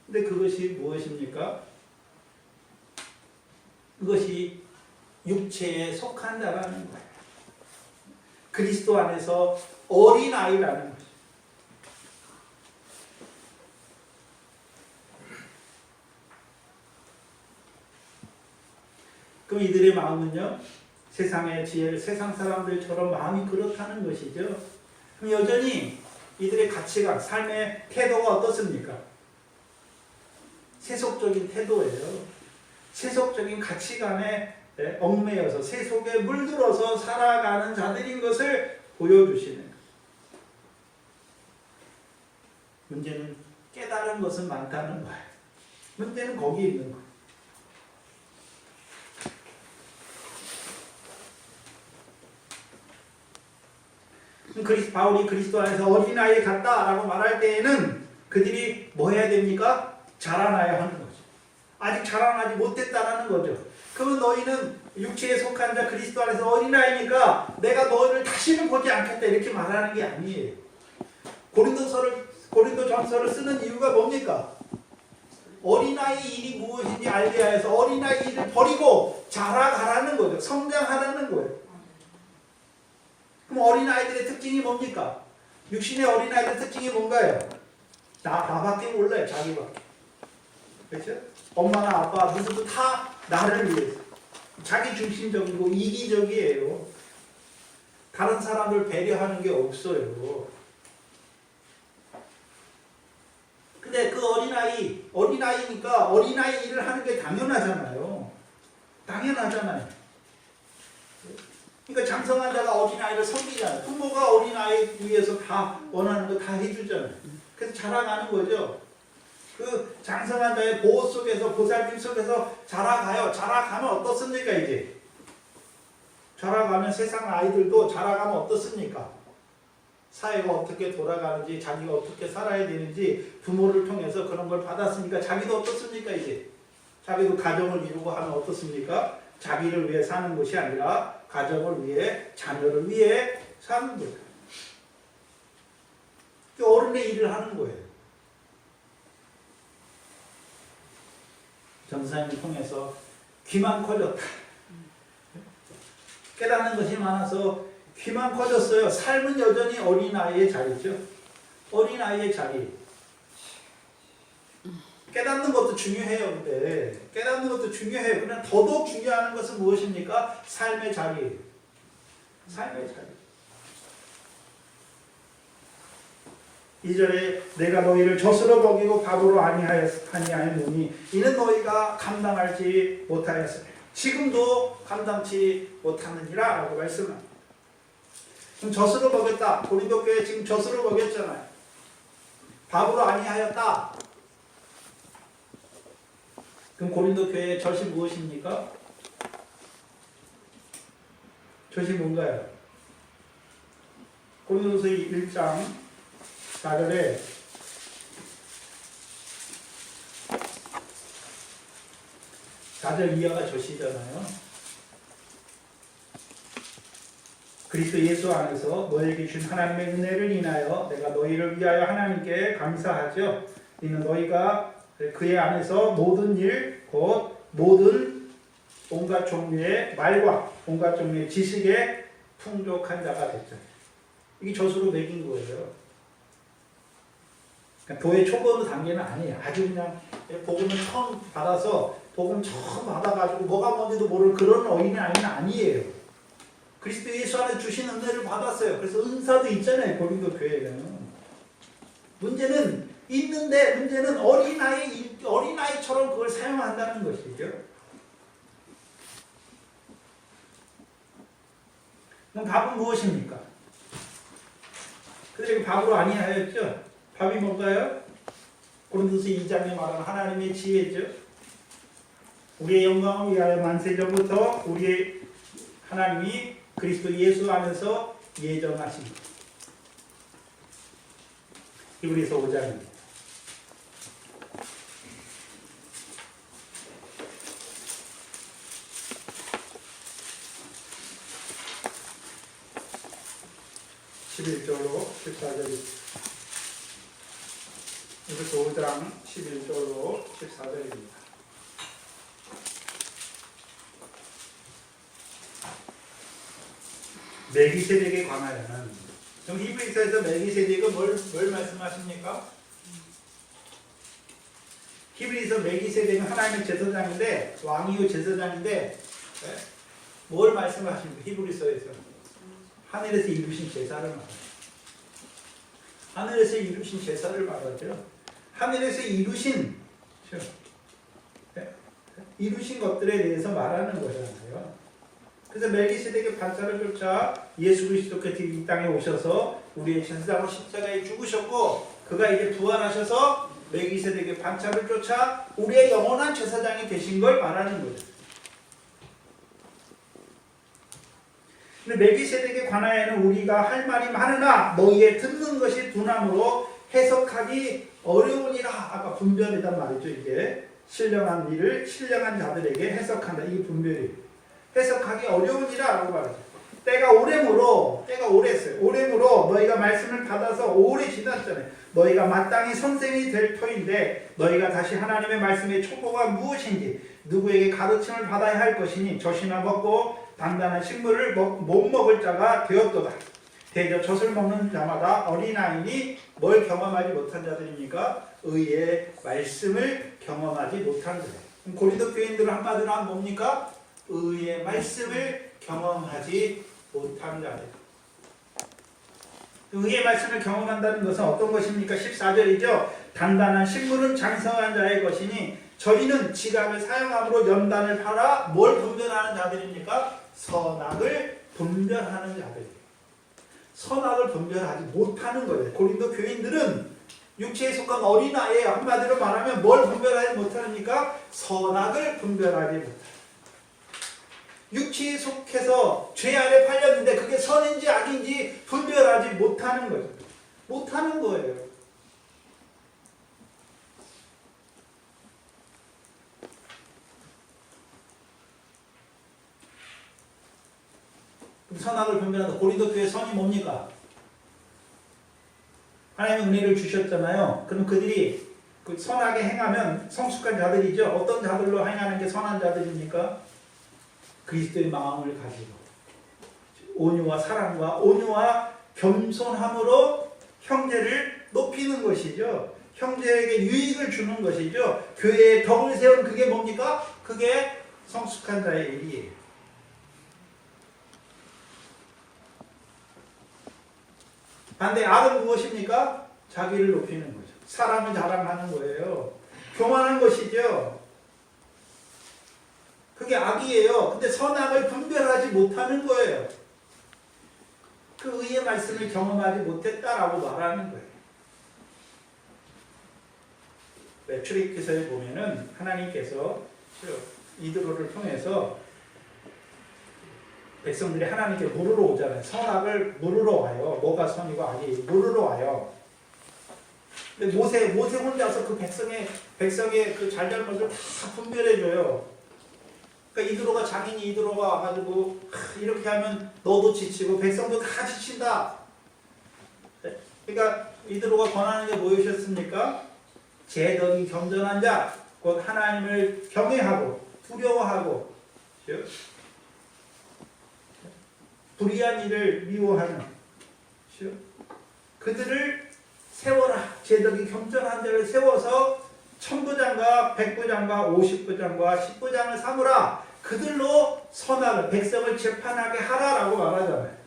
근데 그것이 무엇입니까? 그것이 육체에 속한다라는 거예요. 그리스도 안에서 어린아이라는 거죠. 그럼 이들의 마음은요? 세상의 지혜를 세상 사람들처럼 마음이 그렇다는 것이죠. 그럼 여전히 이들의 가치관, 삶의 태도가 어떻습니까? 세속적인 태도예요. 세속적인 가치관에 얽매여서 세속에 물들어서 살아가는 자들인 것을 보여주시는 거예요. 문제는 깨달은 것은 많다는 거예요. 문제는 거기 있는 거예요. 바울이 그리스도 안에서 어린아이 같다라고 말할 때에는 그들이 뭐 해야 됩니까? 자라나야 하는 거죠. 아직 자라나지 못했다라는 거죠. 그러면 너희는 육체에 속한 자 그리스도 안에서 어린아이니까 내가 너희를 다시는 보지 않겠다 이렇게 말하는 게 아니에요. 고린도전서를 쓰는 이유가 뭡니까? 어린아이 일이 무엇인지 알게 하여서 어린아이 일을 버리고 자라가라는 거죠. 성장하라는 거예요. 그럼 어린아이들의 특징이 뭡니까? 육신의 어린아이들의 특징이 뭔가요? 나밖에 몰라요. 자기밖에. 그렇죠? 엄마나 아빠 누구도 다 나를 위해서. 자기 중심적이고 이기적이에요. 다른 사람을 배려하는 게 없어요. 근데 그 어린아이니까 어린아이 일을 하는 게 당연하잖아요. 당연하잖아요. 그러니까 장성한 자가 어린아이를 섬기잖아요. 부모가 어린아이 위해서 다 원하는 거 다 해주잖아요. 그래서 자라가는 거죠. 그 장성한 자의 보호 속에서, 보살핌 속에서 자라가요. 자라가면 어떻습니까, 이제? 자라가면 세상 아이들도 자라가면 어떻습니까? 사회가 어떻게 돌아가는지, 자기가 어떻게 살아야 되는지 부모를 통해서 그런 걸 받았으니까 자기도 어떻습니까, 이제? 자기도 가정을 이루고 하면 어떻습니까? 자기를 위해 사는 것이 아니라 가정을 위해, 자녀를 위해 사는 거예요. 어른의 일을 하는 거예요. 전사님을 통해서 귀만 커졌다. 깨닫는 것이 많아서 귀만 커졌어요. 삶은 여전히 어린아이의 자리죠. 어린아이의 자리. 깨닫는 것도 중요해요. 근데 깨닫는 것도 중요해요. 그러나 더더욱 중요한 것은 무엇입니까? 삶의 자리예요. 삶의 자리. 2절에 내가 너희를 젖으로 먹이고 밥으로 아니하였노니 이는 너희가 감당하지 못하였으며 지금도 감당치 못하느니라 라고 말씀합니다. 그럼 젖으로 먹였다. 고린도 교회 지금 젖으로 먹였잖아요. 밥으로 아니하였다. 그럼 고린도 교회의 젖이 무엇입니까? 젖이 뭔가요? 고린도서 1장 4절에 이하가 젖이잖아요. 그리스도 예수 안에서 너에게 준 하나님의 은혜를 인하여 내가 너희를 위하여 하나님께 감사하죠. 이는 너희가 그의 안에서 모든 일, 곧 모든 온갖 종류의 말과 온갖 종류의 지식에 풍족한 자가 됐죠. 이게 젖으로 먹인 거예요. 그러니까 도의 초보 단계는 아니에요. 아주 그냥 복음을 처음 받아서 복음 처음 받아가지고 뭐가 뭔지도 모르는 그런 어린아이는 아니에요. 그리스도 예수 안에 주신 은혜를 받았어요. 그래서 은사도 있잖아요. 고린도 교회에는. 문제는 있는데 문제는 어린아이처럼 그걸 사용한다는 것이죠. 그럼 밥은 무엇입니까? 그들에게 밥으로 아니하였죠. 밥이 뭔가요? 고린도서 2장에 말하는 하나님의 지혜죠. 우리의 영광을 위하여 만세전부터 우리의 하나님이 그리스도 예수 안에서 예정하신 것. 히브리서 5장입니다. (11절로) (14절입니다) 히브리서 5장 11절로 14절입니다. 멜기세덱에 관하여는 그럼 히브리서에서 멜기세덱은 뭘 말씀하십니까? 히브리서 멜기세덱은 하나님의 제사장인데 왕이요 제사장인데 뭘 말씀하십니까? 히브리서에서 하늘에서 이루신 제사를 말합니다. 하늘에서 이루신 제사를 말하죠. 하늘에서 이루신 이루신 것들에 대해서 말하는 거잖아요. 그래서 멜기세덱의 반차를 쫓아 예수 그리스도께서 이 땅에 오셔서 우리의 제사장으로 십자가에 죽으셨고, 그가 이제 부활하셔서 멜기세덱의 반차를 쫓아 우리의 영원한 제사장이 되신 걸 말하는 거죠. 근데 멜기세덱에 관하여는 우리가 할 말이 많으나 너희의 듣는 것이 둔함으로 해석하기 어려우니라. 아까 분별이란 말이죠. 이게 신령한 일을 신령한 자들에게 해석한다. 이게 분별이에요. 해석하기 어려우니라 라고 말하죠. 때가 오래므로, 때가 오래했어요. 오래므로 너희가 말씀을 받아서 오래 지났잖아요. 너희가 마땅히 선생이 될 터인데 너희가 다시 하나님의 말씀의 초보가 무엇인지 누구에게 가르침을 받아야 할 것이니 젖이나 먹고 단단한 식물을 못 먹을 자가 되었도다. 대저 젖을 먹는 자마다 어린아이니 뭘 경험하지 못한 자들입니까? 의의 말씀을 경험하지 못한 자들. 고린도 교인들은 한마디로 하면 뭡니까? 의의 말씀을 경험하지 못한 자들. 의의 말씀을 경험한다는 것은 어떤 것입니까? 14절이죠. 단단한 식물은 장성한 자의 것이니 저희는 지갑을 사용함으로 연단을 팔아 뭘 분별하는 자들입니까? 선악을 분별하는 자들이에요. 선악을 분별하지 못하는 거예요. 고린도 교인들은 육체에 속한 어린아이예요. 한마디로 말하면 뭘 분별하지 못하니까 선악을 분별하지 못합니다. 육체에 속해서 죄 아래 팔렸는데 그게 선인지 악인지 분별하지 못하는 거죠. 못하는 거예요. 선악을 분별한다. 고린도 교회 선이 뭡니까? 하나님의 은혜를 주셨잖아요. 그럼 그들이 그 선하게 행하면 성숙한 자들이죠. 어떤 자들로 행하는 게 선한 자들입니까? 그리스도의 마음을 가지고 온유와 사랑과 온유와 겸손함으로 형제를 높이는 것이죠. 형제에게 유익을 주는 것이죠. 교회에 덕을 세운 그게 뭡니까? 그게 성숙한 자의 일이에요. 반대 악은 무엇입니까? 자기를 높이는 거죠. 사람을 자랑하는 거예요. 교만한 것이죠. 그게 악이에요. 근데 선악을 분별하지 못하는 거예요. 그 의의 말씀을 경험하지 못했다라고 말하는 거예요. 출애굽기서에 보면은 하나님께서 이드로를 통해서 백성들이 하나님께 물으러 오잖아요. 선악을 물으러 와요. 뭐가 선이고 악이 물으러 와요. 근데 모세 혼자서 그 백성의 그 잘잘못을 다 분별해줘요. 그러니까 이드로가 장인이 이드로가 와가지고 이렇게 하면 너도 지치고 백성도 다 지친다. 그러니까 이드로가 권하는 게 무엇이었습니까? 제덕이 겸손한 자, 곧 하나님을 경외하고 두려워하고 불의한 일을 미워하는 그들을 세워라. 제덕이 겸손한 자를 세워서 천부장과 백부장과 50부장과 10부장을 삼으라. 그들로 선악을 백성을 재판하게 하라라고 말하잖아요.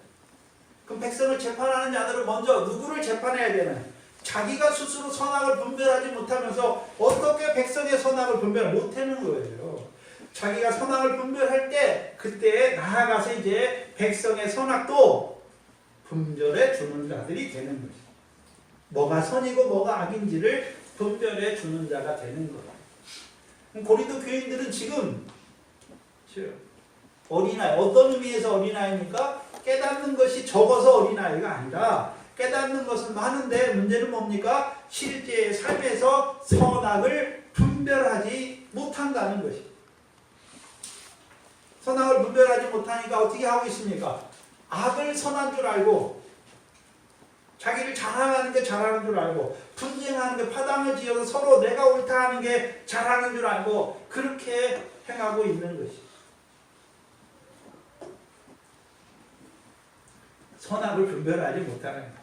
그럼 백성을 재판하는 자들은 먼저 누구를 재판해야 되나요? 자기가 스스로 선악을 분별하지 못하면서 어떻게 백성의 선악을 분별 못하는 거예요. 자기가 선악을 분별할 때 그때 나아가서 이제 백성의 선악도 분별해 주는 자들이 되는 거죠. 뭐가 선이고 뭐가 악인지를 분별해 주는 자가 되는 거예요. 고린도 교인들은 지금 어린아이, 어떤 의미에서 어린아이입니까? 깨닫는 것이 적어서 어린아이가 아니라 깨닫는 것은 많은데 문제는 뭡니까? 실제 삶에서 선악을 분별하지 못한다는 것입니다. 선악을 분별하지 못하니까 어떻게 하고 있습니까? 악을 선한 줄 알고 자기를 자랑하는 게 잘하는 줄 알고 분쟁하는 게 파당을 지어서 서로 내가 옳다 하는 게 잘하는 줄 알고 그렇게 행하고 있는 것이 선악을 분별하지 못하는 거예요.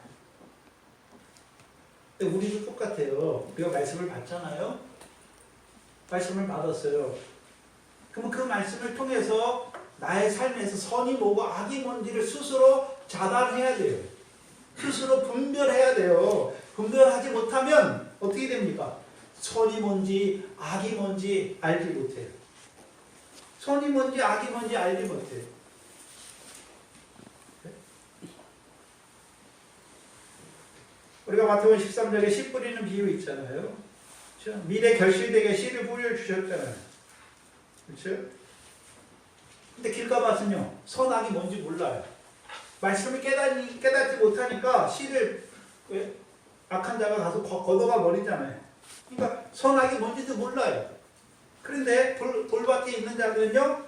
근데 우리도 똑같아요. 우리가 말씀을 받잖아요. 말씀을 받았어요. 그러면 그 말씀을 통해서 나의 삶에서 선이 뭐고 악이 뭔지를 스스로 자단해야 돼요. 스스로 분별해야 돼요. 분별하지 못하면 어떻게 됩니까? 선이 뭔지 악이 뭔지 알지 못해요. 선이 뭔지 악이 뭔지 알지 못해요. 우리가 마태복음 13절에 씨 뿌리는 비유 있잖아요. 그렇죠? 미래 결실되게 씨를 뿌려 주셨잖아요. 그렇죠? 근데 길가밭은요, 선악이 뭔지 몰라요. 말씀을 깨닫지 못하니까 씨를 악한 자가 가서 걷어가 버리잖아요. 그러니까 선악이 뭔지도 몰라요. 그런데 돌밭에 있는 자들은요,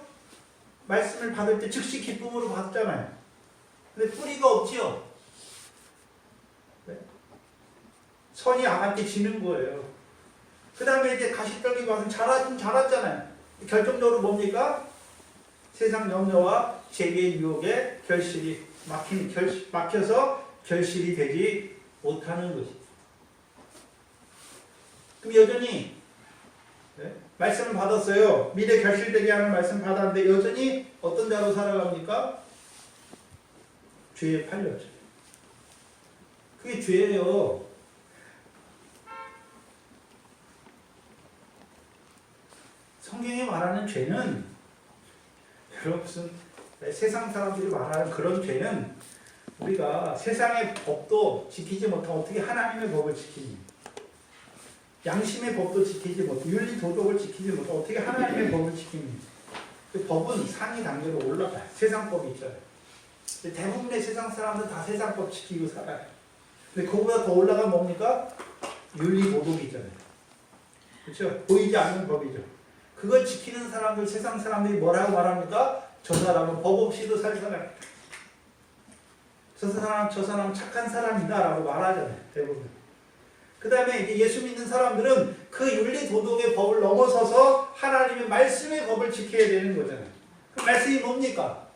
말씀을 받을 때 즉시 기쁨으로 받잖아요. 근데 뿌리가 없지요. 네? 선이 악한테 지는 거예요. 그 다음에 이제 가시떨기 밭은 자랐잖아요. 결정적으로 뭡니까? 세상 염려와 재미의 유혹에 막혀서 결실이 되지 못하는 것이. 그럼 여전히 말씀을 받았어요. 미래 결실되게 하는 말씀 받았는데 여전히 어떤 자로 살아갑니까? 죄에 팔렸죠. 그게 죄예요. 성경이 말하는 죄는 무슨 세상 사람들이 말하는 그런 죄는 우리가 세상의 법도 지키지 못하고 어떻게 하나님의 법을 지키니? 양심의 법도 지키지 못하고 윤리 도덕을 지키지 못하고 어떻게 하나님의 법을 지키니? 그 법은 상위 단계로 올라가요. 세상 법이 있잖아요. 대부분의 세상 사람들은 다 세상 법 지키고 살아요. 근데 그거보다 더 올라가면 뭡니까? 윤리 도덕이잖아요. 그렇죠? 보이지 않는 법이죠. 그걸 지키는 사람들, 세상 사람들이 뭐라고 말합니까? 저 사람은 법 없이도 살 사람이다. 저 사람 착한 사람이다 라고 말하잖아요. 대부분. 그 다음에 이제 예수 믿는 사람들은 그 윤리 도덕의 법을 넘어서서 하나님의 말씀의 법을 지켜야 되는 거잖아요. 그 말씀이 뭡니까?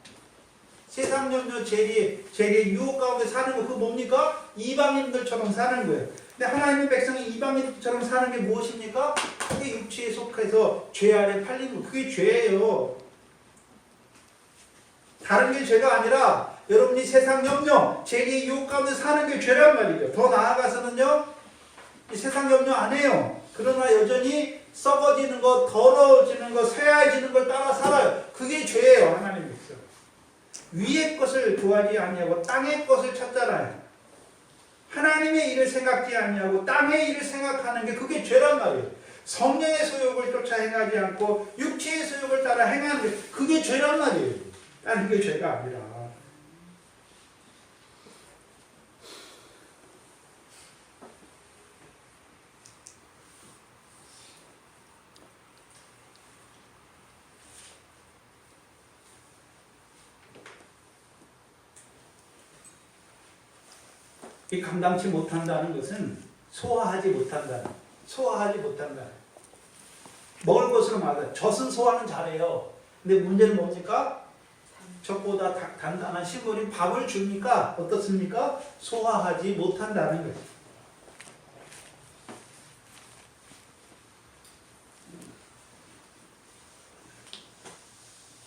세상 염려 죄의 유혹 가운데 사는 거, 그거 뭡니까? 이방인들처럼 사는 거예요. 근데 하나님의 백성이 이방인들처럼 사는 게 무엇입니까? 그게 육체에 속해서 죄 아래 팔린 거. 그게 죄예요. 다른 게 죄가 아니라 여러분이 세상 염려, 죄의 유혹 가운데 사는 게 죄란 말이죠. 더 나아가서는요, 이 세상 염려 안 해요. 그러나 여전히 썩어지는 것, 더러워지는 것, 쇠해지는 걸 따라 살아요. 그게 죄예요. 하나님의 백성. 위의 것을 구하지 아니하고 땅의 것을 찾잖아요. 하나님의 일을 생각지 아니하고 땅의 일을 생각하는 게 그게 죄란 말이에요. 성령의 소욕을 쫓아 행하지 않고 육체의 소욕을 따라 행하는 게 그게 죄란 말이에요. 다른 게 죄가 아니라. 이 감당치 못한다는 것은 소화하지 못한다. 먹을 것으로 말해요. 젖은 소화는 잘해요. 근데 문제는 뭡니까? 젖보다 단단한 식물인 밥을 주니까 어떻습니까? 소화하지 못한다는 거죠.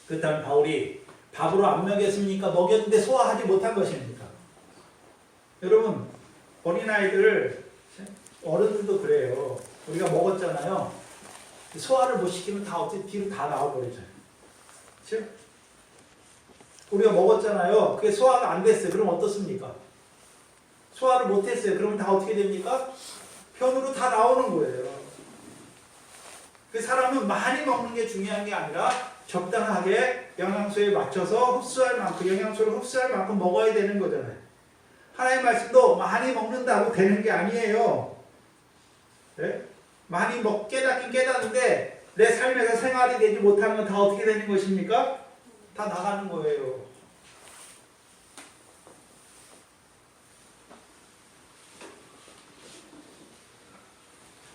그렇다면 바울이 밥으로 안 먹였습니까? 먹였는데 소화하지 못한 것입니까? 여러분, 어린아이들, 어른들도 그래요. 우리가 먹었잖아요. 소화를 못 시키면 다 어떻게 뒤로 다 나와버리잖아요. 그렇죠? 우리가 먹었잖아요. 그게 소화가 안 됐어요. 그럼 어떻습니까? 소화를 못했어요. 그러면 다 어떻게 됩니까? 편으로 다 나오는 거예요. 그 사람은 많이 먹는 게 중요한 게 아니라 적당하게 영양소에 맞춰서 흡수할 만큼, 영양소를 흡수할 만큼 먹어야 되는 거잖아요. 하나님의 말씀도 많이 먹는다고 되는 게 아니에요. 네? 많이 깨닫긴 깨닫는데 내 삶에서 생활이 되지 못하는 건 다 어떻게 되는 것입니까? 다 나가는 거예요.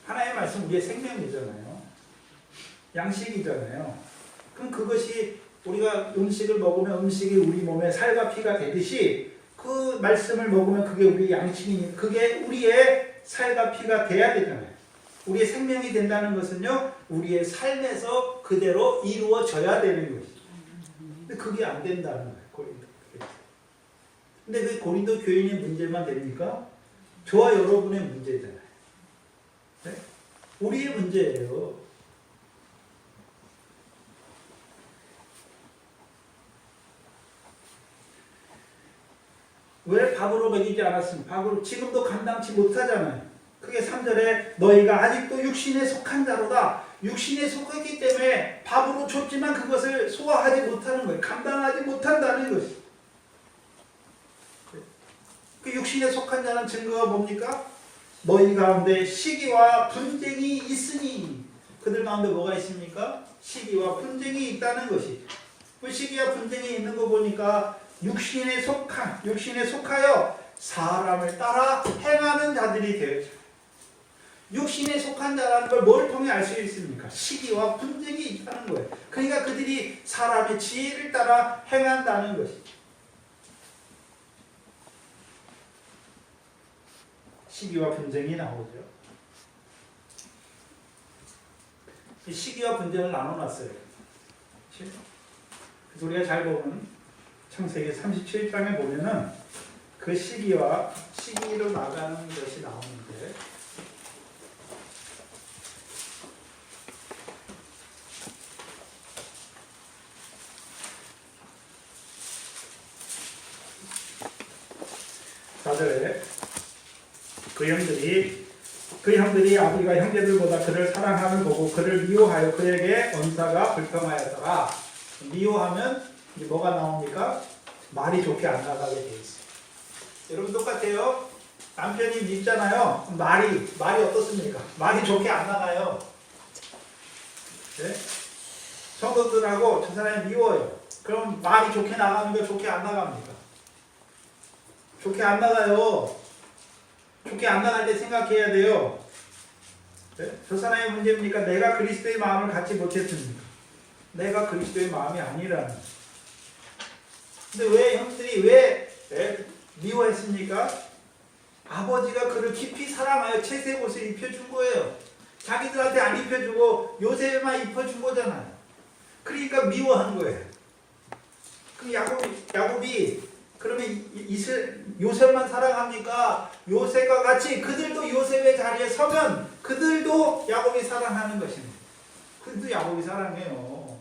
하나님의 말씀 우리의 생명이잖아요. 양식이잖아요. 그럼 그것이 우리가 음식을 먹으면 음식이 우리 몸에 살과 피가 되듯이 그 말씀을 먹으면 그게 우리의 양식이니 그게 우리의 살과 피가 돼야 되잖아요. 우리의 생명이 된다는 것은요, 우리의 삶에서 그대로 이루어져야 되는 것이죠. 근데 그게 안 된다는 거예요, 고린도. 근데 그 고린도 교인의 문제만 됩니까? 저와 여러분의 문제잖아요. 네? 우리의 문제예요. 왜 밥으로 먹이지 않았습니까? 밥으로 지금도 감당치 못하잖아요. 그게 3절에 너희가 아직도 육신에 속한 자로다. 육신에 속했기 때문에 밥으로 줬지만 그것을 소화하지 못하는 거예요. 감당하지 못한다는 것이. 그 육신에 속한 자는 증거가 뭡니까? 너희 가운데 시기와 분쟁이 있으니. 그들 가운데 뭐가 있습니까? 시기와 분쟁이 있다는 것이. 그 시기와 분쟁이 있는 거 보니까 육신에 속하여 사람을 따라 행하는 자들이 되었죠. 육신에 속한 자라는 걸 뭘 통해 알 수 있습니까? 시기와 분쟁이 있다는 거예요. 그러니까 그들이 사람의 지혜를 따라 행한다는 것이죠. 시기와 분쟁이 나오죠. 이 시기와 분쟁을 나눠놨어요. 그래서 우리가 잘 보면 창세기 37장에 보면은 그 시기로 나가는 것이 나오는데, 사절에 그 형들이 아버지가 형제들보다 그를 사랑하는 보고 그를 미워하여 그에게 언사가 불평하였더라. 미워하면 이제 뭐가 나옵니까? 말이 좋게 안 나가게 돼 있어요. 여러분 똑같아요. 남편이 밉잖아요. 말이 어떻습니까? 말이 좋게 안 나가요. 네? 성도들하고 저 사람이 미워요. 그럼 말이 좋게 나갑니까? 좋게 안 나갑니까? 좋게 안 나가요. 좋게 안 나갈 때 생각해야 돼요. 네? 저 사람의 문제입니까? 내가 그리스도의 마음을 갖지 못했습니까? 내가 그리스도의 마음이 아니라는. 근데 왜 형들이 왜 미워했습니까? 아버지가 그를 깊이 사랑하여 채색 옷을 입혀준 거예요. 자기들한테 안 입혀주고 요셉에만 입혀준 거잖아요. 그러니까 미워한 거예요. 그럼 야곱이 그러면 요셉만 사랑합니까? 요셉과 같이 그들도 요셉의 자리에 서면 그들도 야곱이 사랑하는 것입니다. 그들도 야곱이 사랑해요.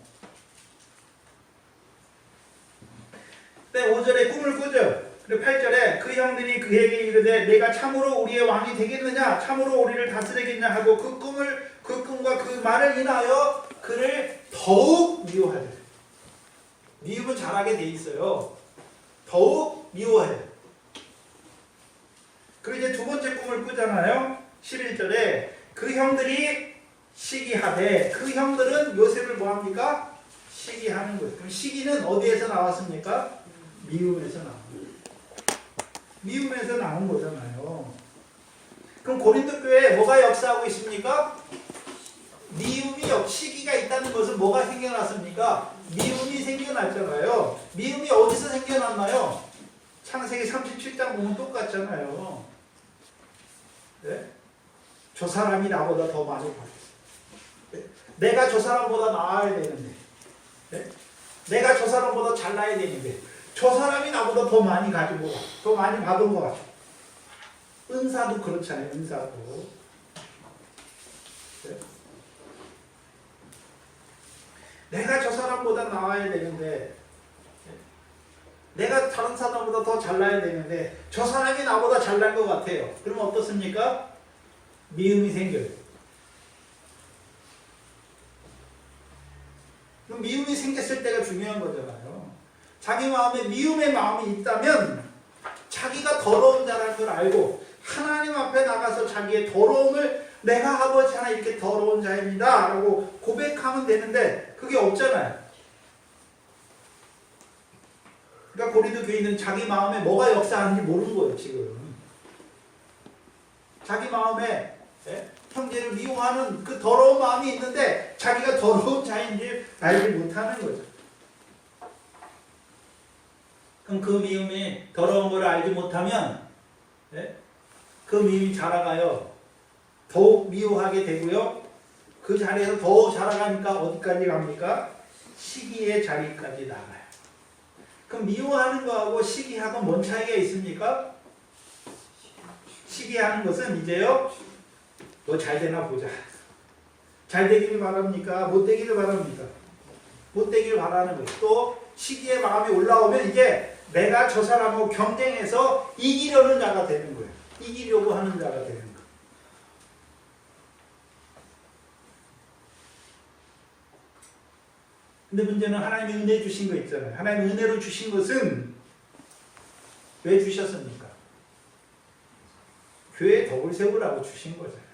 네, 5절에 꿈을 꾸죠. 그리고 8절에 그 형들이 그에게 이르되 내가 참으로 우리의 왕이 되겠느냐? 참으로 우리를 다스리겠냐? 하고 그 꿈과 그 말을 인하여 그를 더욱 미워하죠. 미움은 잘하게 돼 있어요. 더욱 미워해요. 그리고 이제 두 번째 꿈을 꾸잖아요. 11절에 그 형들이 시기하되, 그 형들은 요셉을 뭐합니까? 시기하는 거예요. 그럼 시기는 어디에서 나왔습니까? 미움에서 나옵니다. 미움에서 나온 거잖아요. 그럼 고린도 교회에 뭐가 역사하고 있습니까? 시기가 있다는 것은 뭐가 생겨났습니까? 미움이 생겨났잖아요. 미움이 어디서 생겨났나요? 창세기 37장 보면 똑같잖아요. 네? 저 사람이 나보다 더 많이 받았어. 네? 내가 저 사람보다 나아야 되는데, 네? 내가 저 사람보다 잘나야 되는데, 저 사람이 나보다 더 많이 가지고 더 많이 받은 것 같아. 은사도 그렇잖아요. 은사도. 네? 내가 저 사람보다 나아야 되는데, 내가 다른 사람보다 더 잘나야 되는데 저 사람이 나보다 잘난 것 같아요. 그러면 어떻습니까? 미움이 생겨요. 그럼 미움이 생겼을 때가 중요한 거잖아요. 자기 마음에 미움의 마음이 있다면 자기가 더러운 자라는 걸 알고 하나님 앞에 나가서 자기의 더러움을 내가 아버지 하나 이렇게 더러운 자입니다 라고 고백하면 되는데 그게 없잖아요. 그러니까 고린도 교인은 자기 마음에 뭐가 역사하는지 모르는 거예요. 지금 자기 마음에 형제를 미워하는 그 더러운 마음이 있는데 자기가 더러운 자인지 알지 못하는 거죠. 그럼 그 미움이 더러운 걸 알지 못하면 그 미움이 자라가요. 더욱 미워하게 되고요. 그 자리에서 더욱 자라가니까 어디까지 갑니까? 시기의 자리까지 나가요. 그럼 미워하는 거하고 시기하고 뭔 차이가 있습니까? 시기하는 것은 이제요, 너 잘 되나 보자. 잘 되기를 바랍니까? 못 되기를 바랍니까? 못 되기를 바라는 거예요. 또 시기의 마음이 올라오면 이게 내가 저 사람하고 경쟁해서 이기려는 자가 되는 거예요. 이기려고 하는 자가 되는 거예요. 근데 문제는 하나님이 은혜 주신 거 있잖아요. 하나님이 은혜로 주신 것은 왜 주셨습니까? 교회에 덕을 세우라고 주신 거잖아요.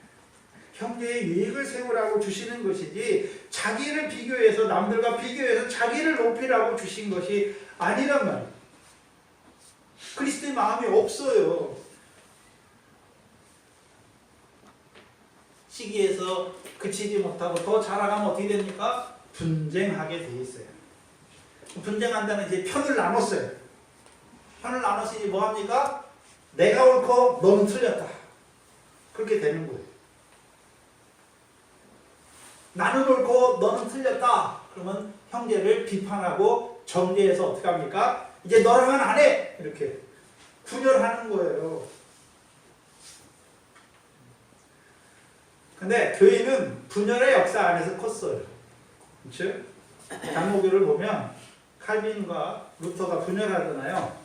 형제의 유익을 세우라고 주시는 것이지 자기를 비교해서 남들과 비교해서 자기를 높이라고 주신 것이 아니란 말이에요. 그리스도의 마음이 없어요. 시기에서 그치지 못하고 더 자라가면 어떻게 됩니까? 분쟁하게 돼 있어요. 분쟁한다는 이제 편을 나눴어요. 편을 나눴으니 뭐합니까? 내가 옳고 너는 틀렸다. 그렇게 되는 거예요. 나는 옳고 너는 틀렸다. 그러면 형제를 비판하고 정죄해서 어떻게 합니까? 이제 너랑은 안 해! 이렇게 분열하는 거예요. 근데 교회는 분열의 역사 안에서 컸어요. 그렇죠? 장로교를 보면 칼빈과 루터가 분열하잖아요.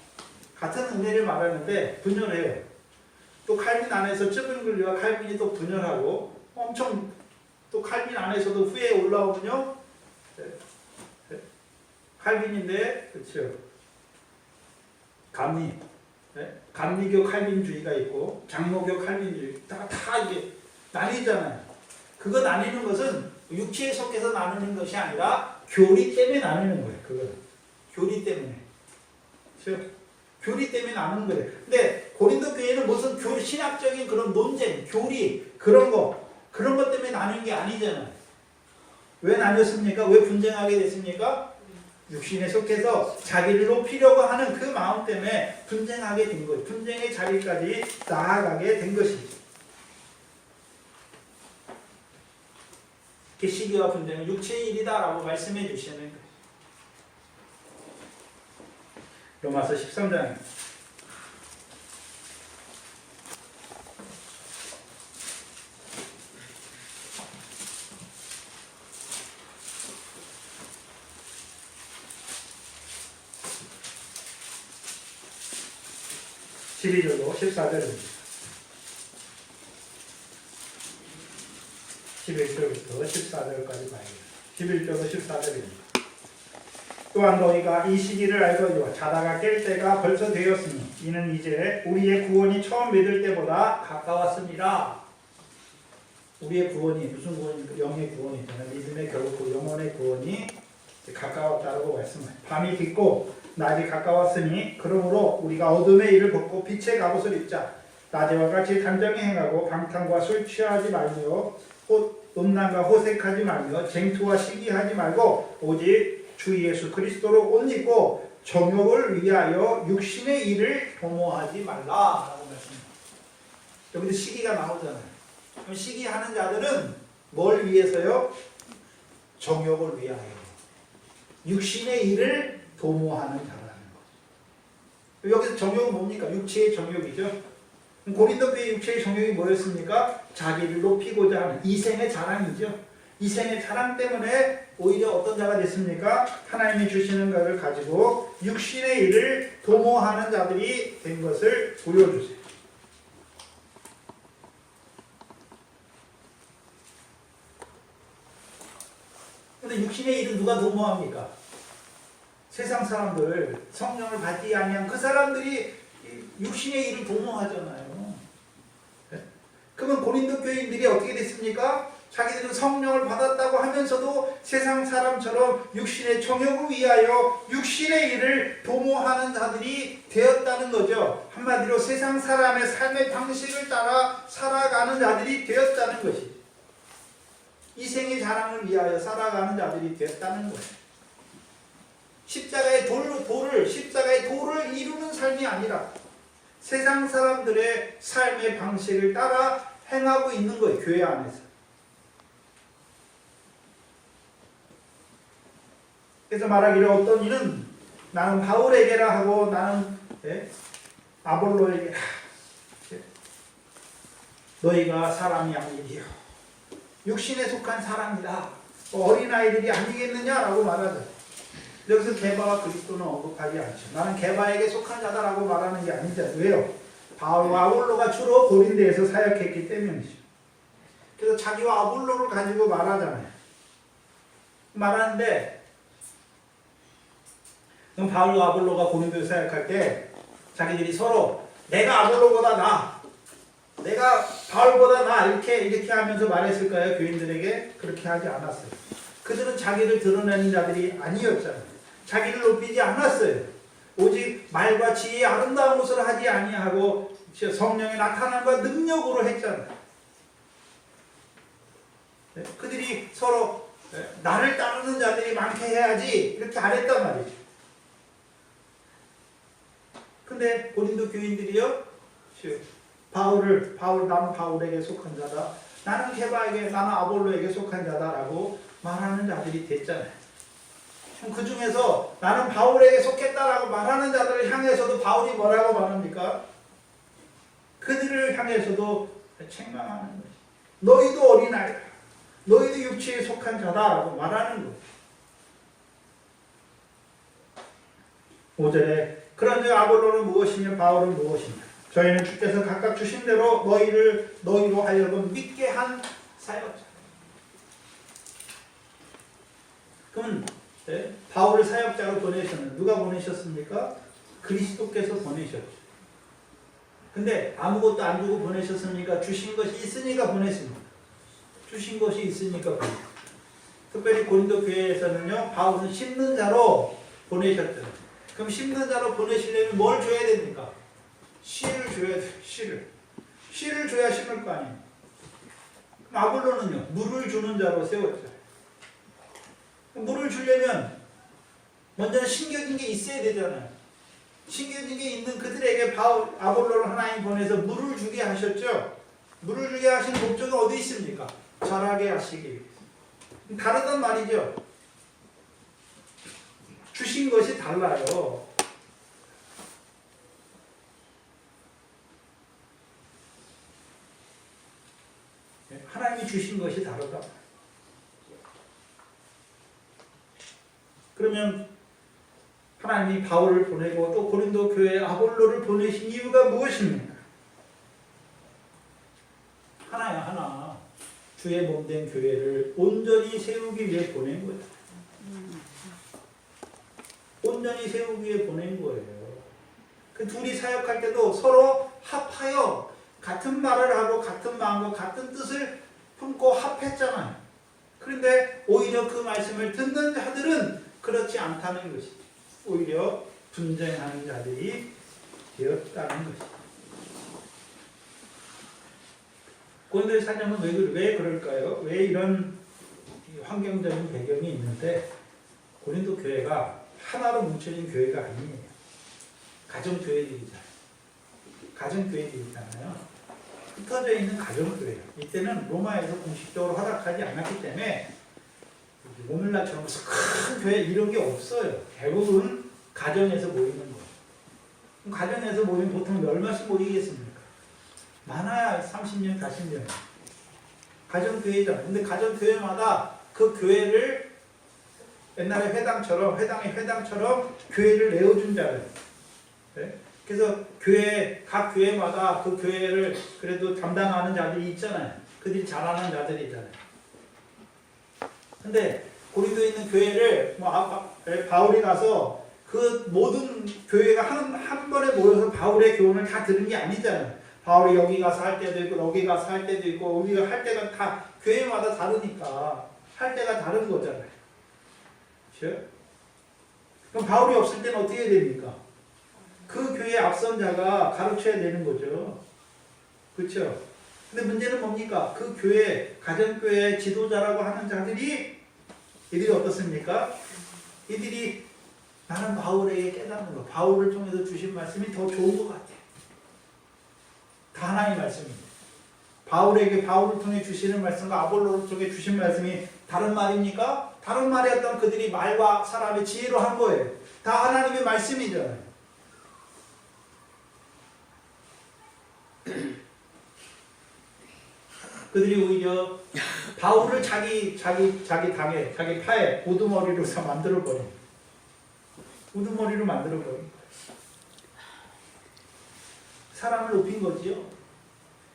같은 은혜를 말하는데 분열해요. 또 칼빈 안에서 쯔빙글리와 칼빈이 또 분열하고 엄청 또 칼빈 안에서도 후에 올라오면요. 칼빈인데 그렇죠. 감리교 칼빈주의가 있고 장로교 칼빈주의 다 이게 나뉘잖아요. 그거 나뉘는 것은 육체에 속해서 나누는 것이 아니라 교리 때문에 나누는 거예요. 그거는 교리 때문에. 그렇죠? 교리 때문에 나누는 거예요. 근데 고린도 교회는 무슨 신학적인 그런 논쟁, 교리 그런 것 때문에 나누는 게 아니잖아요. 왜 나뉘었습니까? 왜 분쟁하게 됐습니까? 육신에 속해서 자기를 높이려고 하는 그 마음 때문에 분쟁하게 된 거예요. 분쟁의 자리까지 나아가게 된 것이죠. 시기와 분쟁은 육체의 일이다라고 말씀해 주시는 거예요. 로마서 13장 12절로 14절입니다. 11절부터 14절까지 봐야겠습니다. 11절로 14절입니다. 또한 너희가 이 시기를 알거니와 자다가 깰 때가 벌써 되었으니 이는 이제 우리의 구원이 처음 믿을 때보다 가까웠습니다. 우리의 구원이 무슨 구원입니까? 영의 구원이 있잖아요. 믿음의 결국 영혼의 구원이 가까웠다고 말씀합니다. 밤이 깊고 낮이 가까웠으니 그러므로 우리가 어둠의 일을 벗고 빛의 갑옷을 입자. 낮에와 같이 단정히 행하고 방탕과 술 취하지 말며 음란과 호색하지 말며 쟁투와 시기하지 말고 오직 주 예수 그리스도로 옷 입고 정욕을 위하여 육신의 일을 도모하지 말라라고 말씀합니다. 여기도 시기가 나오잖아요. 그럼 시기하는 자들은 뭘 위해서요? 정욕을 위하여 육신의 일을 도모하는 자라는 거죠. 여기서 정욕은 뭡니까? 육체의 정욕이죠. 고린도 교회의 육체의 정욕이 뭐였습니까? 자기를 높이고자 하는 이생의 자랑이죠. 이생의 자랑 때문에 오히려 어떤 자가 됐습니까? 하나님이 주시는 것을 가지고 육신의 일을 도모하는 자들이 된 것을 보여주세요. 근데 육신의 일은 누가 도모합니까? 세상 사람들, 성령을 받지 아니한 그 사람들이 육신의 일을 도모하잖아요. 그러면 고린도 교인들이 어떻게 됐습니까? 자기들은 성령을 받았다고 하면서도 세상 사람처럼 육신의 정욕을 위하여 육신의 일을 도모하는 자들이 되었다는 거죠. 한마디로 세상 사람의 삶의 방식을 따라 살아가는 자들이 되었다는 것이죠. 이생의 자랑을 위하여 살아가는 자들이 되었다는 거예요. 십자가의 돌을 이루는 삶이 아니라 세상 사람들의 삶의 방식을 따라 행하고 있는 거예요. 교회 안에서. 그래서 말하기를 어떤 이는 나는 바울에게라 하고 나는 아볼로에게라 너희가 사람이 아니리요 육신에 속한 사람이다. 어린아이들이 아니겠느냐라고 말하죠. 여기서 게바와 그리스도는 언급하지 않죠. 나는 게바에게 속한 자다라고 말하는 게 아니죠. 왜요? 바울과 아볼로가 주로 고린도에서 사역했기 때문이죠. 그래서 자기와 아볼로를 가지고 말하잖아요. 말하는데 그럼 바울과 아볼로가 고린도에서 사역할 때 자기들이 서로 내가 아볼로보다 나아, 내가 바울보다 나아 이렇게 하면서 말했을까요? 교인들에게? 그렇게 하지 않았어요. 그들은 자기를 드러내는 자들이 아니었잖아요. 자기를 높이지 않았어요. 오직 말과 지혜의 아름다운 것을 하지 아니하고 성령의 나타남과 능력으로 했잖아요. 그들이 서로 나를 따르는 자들이 많게 해야지 이렇게 안 했단 말이죠. 근데 고린도 교인들이요, 나는 바울에게 속한 자다, 나는 게바에게, 나는 아볼로에게 속한 자다라고 말하는 자들이 됐잖아요. 그럼 그 중에서 나는 바울에게 속했다라고 말하는 자들을 향해서도 바울이 뭐라고 말합니까? 그들을 향해서도 책망하는 거지. 너희도 어린아이다, 너희도 육체에 속한 자다라고 말하는 거예요. 5절에 그런즉 아볼로는 무엇이며 바울은 무엇이냐, 저희는 주께서 각각 주신 대로 너희로 하여금 믿게 한 사역자. 그럼 바울을 사역자로 보내셨는 누가 보내셨습니까? 그리스도께서 보내셨죠. 근데 아무것도 안 주고 보내셨습니까? 주신 것이 있으니까 보냈습니다. 주신 것이 있으니까 보냈습니다. 특별히 고린도 교회에서는요, 바울은 심는 자로 보내셨죠. 그럼 심는 자로 보내시려면 뭘 줘야 됩니까? 씨를 줘야 돼요. 씨를 줘야 심을 거 아니에요. 그럼 아볼로는요, 물을 주는 자로 세웠죠. 물을 주려면 먼저는 심겨진 게 있어야 되잖아요. 심겨진 게 있는 그들에게 아볼로를 하나님 보내서 물을 주게 하셨죠. 물을 주게 하신 목적이 어디 있습니까? 자라게 하시기 위해서. 다르단 말이죠. 주신 것이 달라요. 하나님이 주신 것이 다르다. 그러면 하나님이 바울을 보내고 또 고린도 교회에 아볼로를 보내신 이유가 무엇입니까? 하나야, 하나. 주의 몸된 교회를 온전히 세우기 위해 보낸 거예요. 온전히 세우기 위해 보낸 거예요. 그 둘이 사역할 때도 서로 합하여 같은 말을 하고 같은 마음과 같은 뜻을 품고 합했잖아요. 그런데 오히려 그 말씀을 듣는 자들은 그렇지 않다는 것이죠. 오히려 분쟁하는 자들이 되었다는 것이죠. 고린도의 사정은 왜 그럴까요? 왜 이런 환경적인 배경이 있는데, 고린도 교회가 하나로 뭉쳐진 교회가 아니에요. 가정교회들이잖아요. 가정교회들이잖아요. 흩어져 있는 가정교회예요. 이때는 로마에서 공식적으로 허락하지 않았기 때문에 오늘날처럼 무슨 큰 교회 이런 게 없어요. 대부분 가정에서 모이는 거예요. 가정에서 모이면 보통 몇 명씩 모이겠습니까? 많아야 30명, 40명. 가정교회잖아요. 근데 가정교회마다 그 교회를 옛날에 회당의 회당처럼 교회를 내어준 자들. 네? 그래서 각 교회마다 그 교회를 그래도 담당하는 자들이 있잖아요. 그들이 잘하는 자들이잖아요. 근데 고린도에 있는 교회를 바울이 가서 그 모든 교회가 한 번에 모여서 바울의 교훈을 다 들은 게 아니잖아요. 바울이 여기 가서 할 때도 있고 여기 가서 할 때도 있고 우리가 할 때가 다 교회마다 다르니까 할 때가 다른 거잖아요. 그렇죠? 그럼 바울이 없을 때는 어떻게 해야 됩니까? 그 교회 앞선 자가 가르쳐야 되는 거죠. 그렇죠? 근데 문제는 뭡니까? 그 교회, 가정교회 지도자라고 하는 자들이 이들이 어떻습니까? 이들이 나는 바울에게 깨닫는 거, 바울을 통해서 주신 말씀이 더 좋은 것 같아. 다 하나의 말씀입니다. 바울을 통해 주시는 말씀과 아볼로를 통해 주신 말씀이 다른 말입니까? 다른 말이었던 그들이 말과 사람의 지혜로 한 거예요. 다 하나님의 말씀이잖아요. 그들이 오히려 바울을 자기 당에, 자기 파에 우두머리로서 만들어버린. 우두머리로 만들어버린 거예요. 사람을 높인 거지요.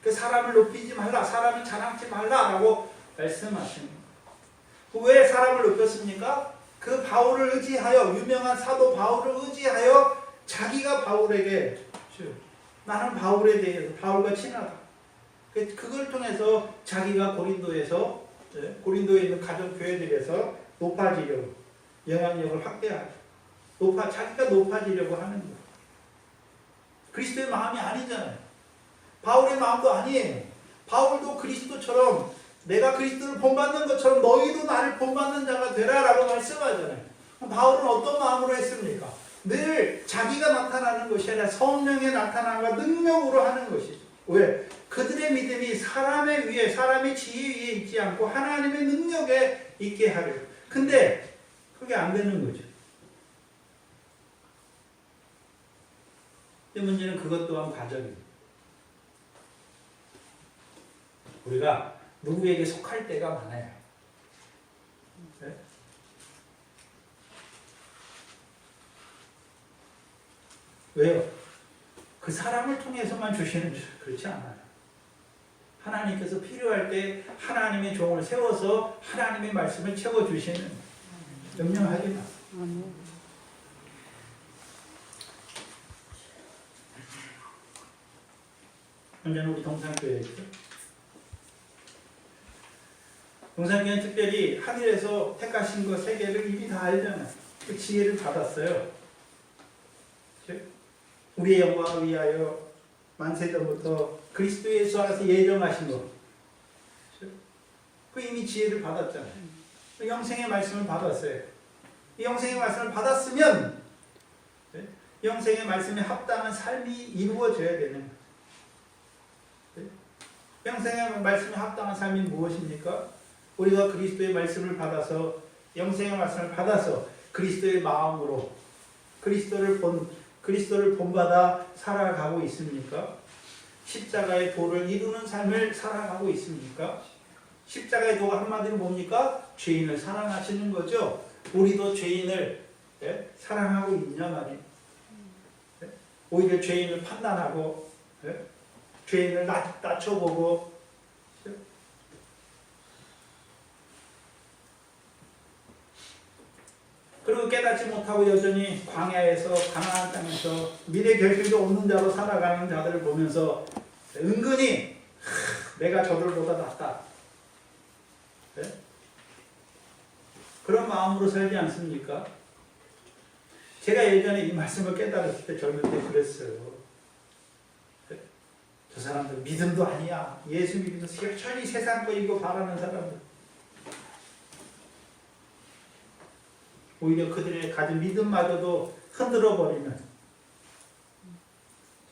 그 사람을 높이지 말라, 사람을 자랑치 말라라고 말씀하시는 거예요. 왜 사람을 높였습니까? 그 바울을 의지하여, 유명한 사도 바울을 의지하여 자기가 바울에게, 나는 바울에 대해서 바울과 친하다. 그걸 통해서 자기가 고린도에서, 고린도에 있는 가정교회들에서 높아지려고, 영향력을 확대하죠. 자기가 높아지려고 하는 거예요. 그리스도의 마음이 아니잖아요. 바울의 마음도 아니에요. 바울도 그리스도처럼, 내가 그리스도를 본받는 것처럼 너희도 나를 본받는 자가 되라라고 말씀하잖아요. 바울은 어떤 마음으로 했습니까? 늘 자기가 나타나는 것이 아니라 성령의 나타남과 능력으로 하는 것이죠. 왜? 그들의 믿음이 사람의 위에, 사람의 지혜 위에 있지 않고 하나님의 능력에 있게 하려고. 근데 그게 안 되는 거죠. 이 문제는 그것 또한 과정입니다. 우리가 누구에게 속할 때가 많아요. 네? 왜요? 그 사람을 통해서만 주시는 줄 그렇지 않아요. 하나님께서 필요할 때 하나님의 종을 세워서 하나님의 말씀을 채워주시는, 염려하지 마세요. 현재는 우리 동산교회죠. 동산교회는 특별히 하늘에서 택하신 것 세 개를 이미 다 알잖아요. 그 지혜를 받았어요. 우리의 영광을 위하여 만세전부터 그리스도 예수 안에서 예정하신 것. 그 이미 지혜를 받았잖아요. 영생의 말씀을 받았어요. 이 영생의 말씀을 받았으면 영생의 말씀에 합당한 삶이 이루어져야 되는 거예요. 영생의 말씀에 합당한 삶이 무엇입니까? 우리가 그리스도의 말씀을 받아서, 영생의 말씀을 받아서 그리스도의 마음으로 그리스도를 본받아 살아가고 있습니까? 십자가의 도를 이루는 삶을 살아가고 있습니까? 십자가의 도가 한마디로 뭡니까? 죄인을 사랑하시는 거죠. 우리도 죄인을 사랑하고 있냐 말이에요. 오히려 죄인을 판단하고 죄인을 낮춰보고, 그리고 깨닫지 못하고 여전히 광야에서, 가나안 땅에서 미래 결실도 없는 자로 살아가는 자들을 보면서 은근히 내가 저들보다 낫다, 그런 마음으로 살지 않습니까? 제가 예전에 이 말씀을 깨달았을 때, 젊을 때 그랬어요. 저 사람들 믿음도 아니야. 예수 믿으면서 여전히 세상 거 이거 바라는 사람들. 오히려 그들의 가진 믿음마저도 흔들어버리는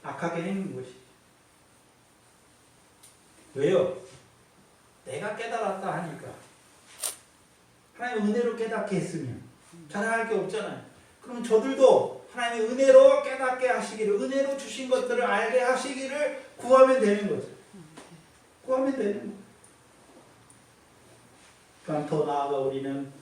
악하게 행는 것이. 왜요? 내가 깨달았다 하니까. 하나님의 은혜로 깨닫게 했으면 자랑할 게 없잖아요. 그럼 저들도 하나님의 은혜로 깨닫게 하시기를, 은혜로 주신 것들을 알게 하시기를 구하면 되는 거죠. 구하면 되는 거죠. 그럼 더 나아가 우리는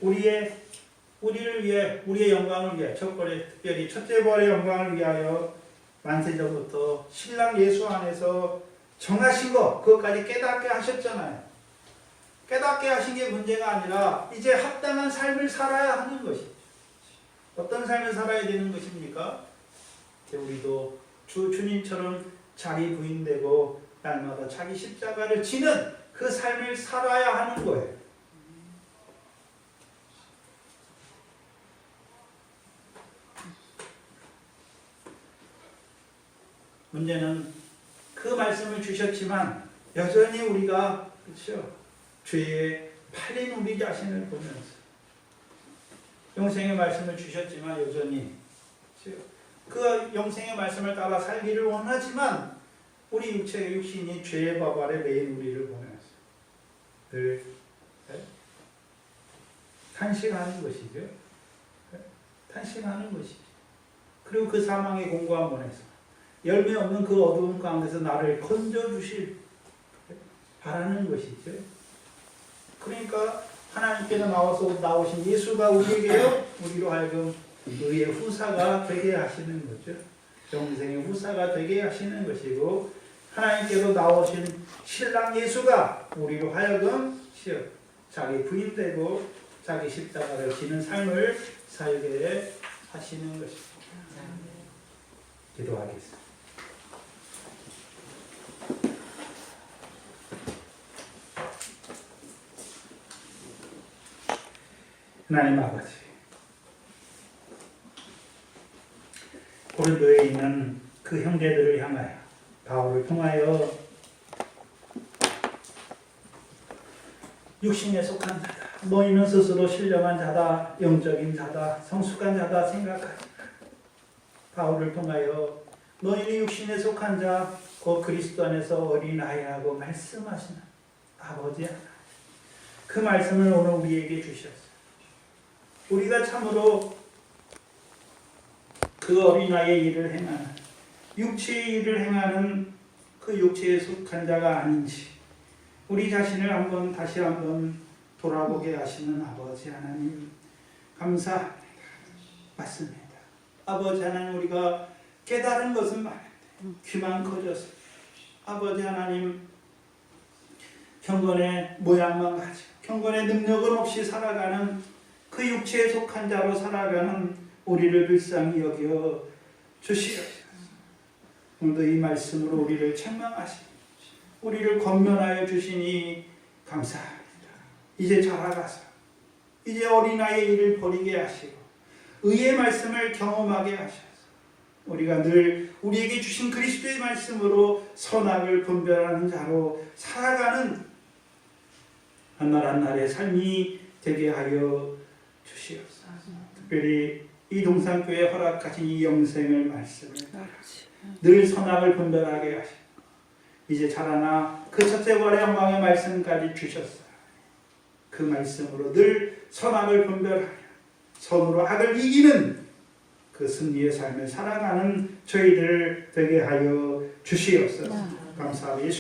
우리를 위해, 우리의 영광을 위해, 특별히 첫째 부활의 영광을 위하여 만세전부터 신랑 예수 안에서 정하신 것, 그것까지 깨닫게 하셨잖아요. 깨닫게 하신 게 문제가 아니라 이제 합당한 삶을 살아야 하는 것이죠. 어떤 삶을 살아야 되는 것입니까? 우리도 주님처럼 자기 부인되고 날마다 자기 십자가를 지는 그 삶을 살아야 하는 거예요. 문제는 그 말씀을 주셨지만 여전히 우리가, 그렇죠, 죄에 팔린 우리 자신을 보면서, 영생의 말씀을 주셨지만 여전히, 그렇죠, 그 영생의 말씀을 따라 살기를 원하지만 우리 육신이 죄의 법 아래 매인 우리를 보면서 늘 탄식하는 것이죠. 탄식하는 것이죠. 그리고 그 사망의 공고한 문에서 열매 없는 그 어두운 가운데서 나를 건져주실 바라는 것이죠. 그러니까 하나님께서 나오신 예수가 우리로 하여금 너희의 후사가 되게 하시는 거죠. 영생의 후사가 되게 하시는 것이고 하나님께로 나오신 신랑 예수가 우리로 하여금 자기 부인되고 자기 십자가를 지는 삶을 살게 하시는 것입니다. 기도하겠습니다. 하나님 아버지, 고린도에 있는 그 형제들을 향하여 바울을 통하여 육신에 속한 자다, 너희는 스스로 신령한 자다, 영적인 자다, 성숙한 자다 생각하지. 바울을 통하여 너희는 육신에 속한 자, 곧 그리스도 안에서 어린아이라고 말씀하시는 아버지 하나님, 그 말씀을 오늘 우리에게 주셨어요. 우리가 참으로 그 어린아이의 일을 행하는, 육체의 일을 행하는 그 육체에 속한 자가 아닌지 우리 자신을 다시 한번 돌아보게 하시는 아버지 하나님 감사합니다. 맞습니다. 아버지 하나님, 우리가 깨달은 것은 많은데 귀만 커져서 아버지 하나님 경건의 모양만 가지고 경건의 능력은 없이 살아가는 그 육체에 속한 자로 살아가는 우리를 불쌍히 여겨 주시옵소서. 오늘도 이 말씀으로 우리를 책망하시고 우리를 권면하여 주시니 감사합니다. 이제 자라가서 이제 어린아이의 일을 버리게 하시고 의의 말씀을 경험하게 하셔서 우리가 늘 우리에게 주신 그리스도의 말씀으로 선악을 분별하는 자로 살아가는 한 날 한 날의 삶이 되게 하여 주시옵소서. 특별히 이 동산교회 허락하신 이 영생을 말씀을 늘 선악을 분별하게 하시고 이제 자라나 그 첫째 부활의 영광의 말씀까지 주셨어요. 그 말씀으로 늘 선악을 분별하여 선으로 악을 이기는 그 승리의 삶을 살아가는 저희들 되게 하여 주시옵소서. 감사합니다.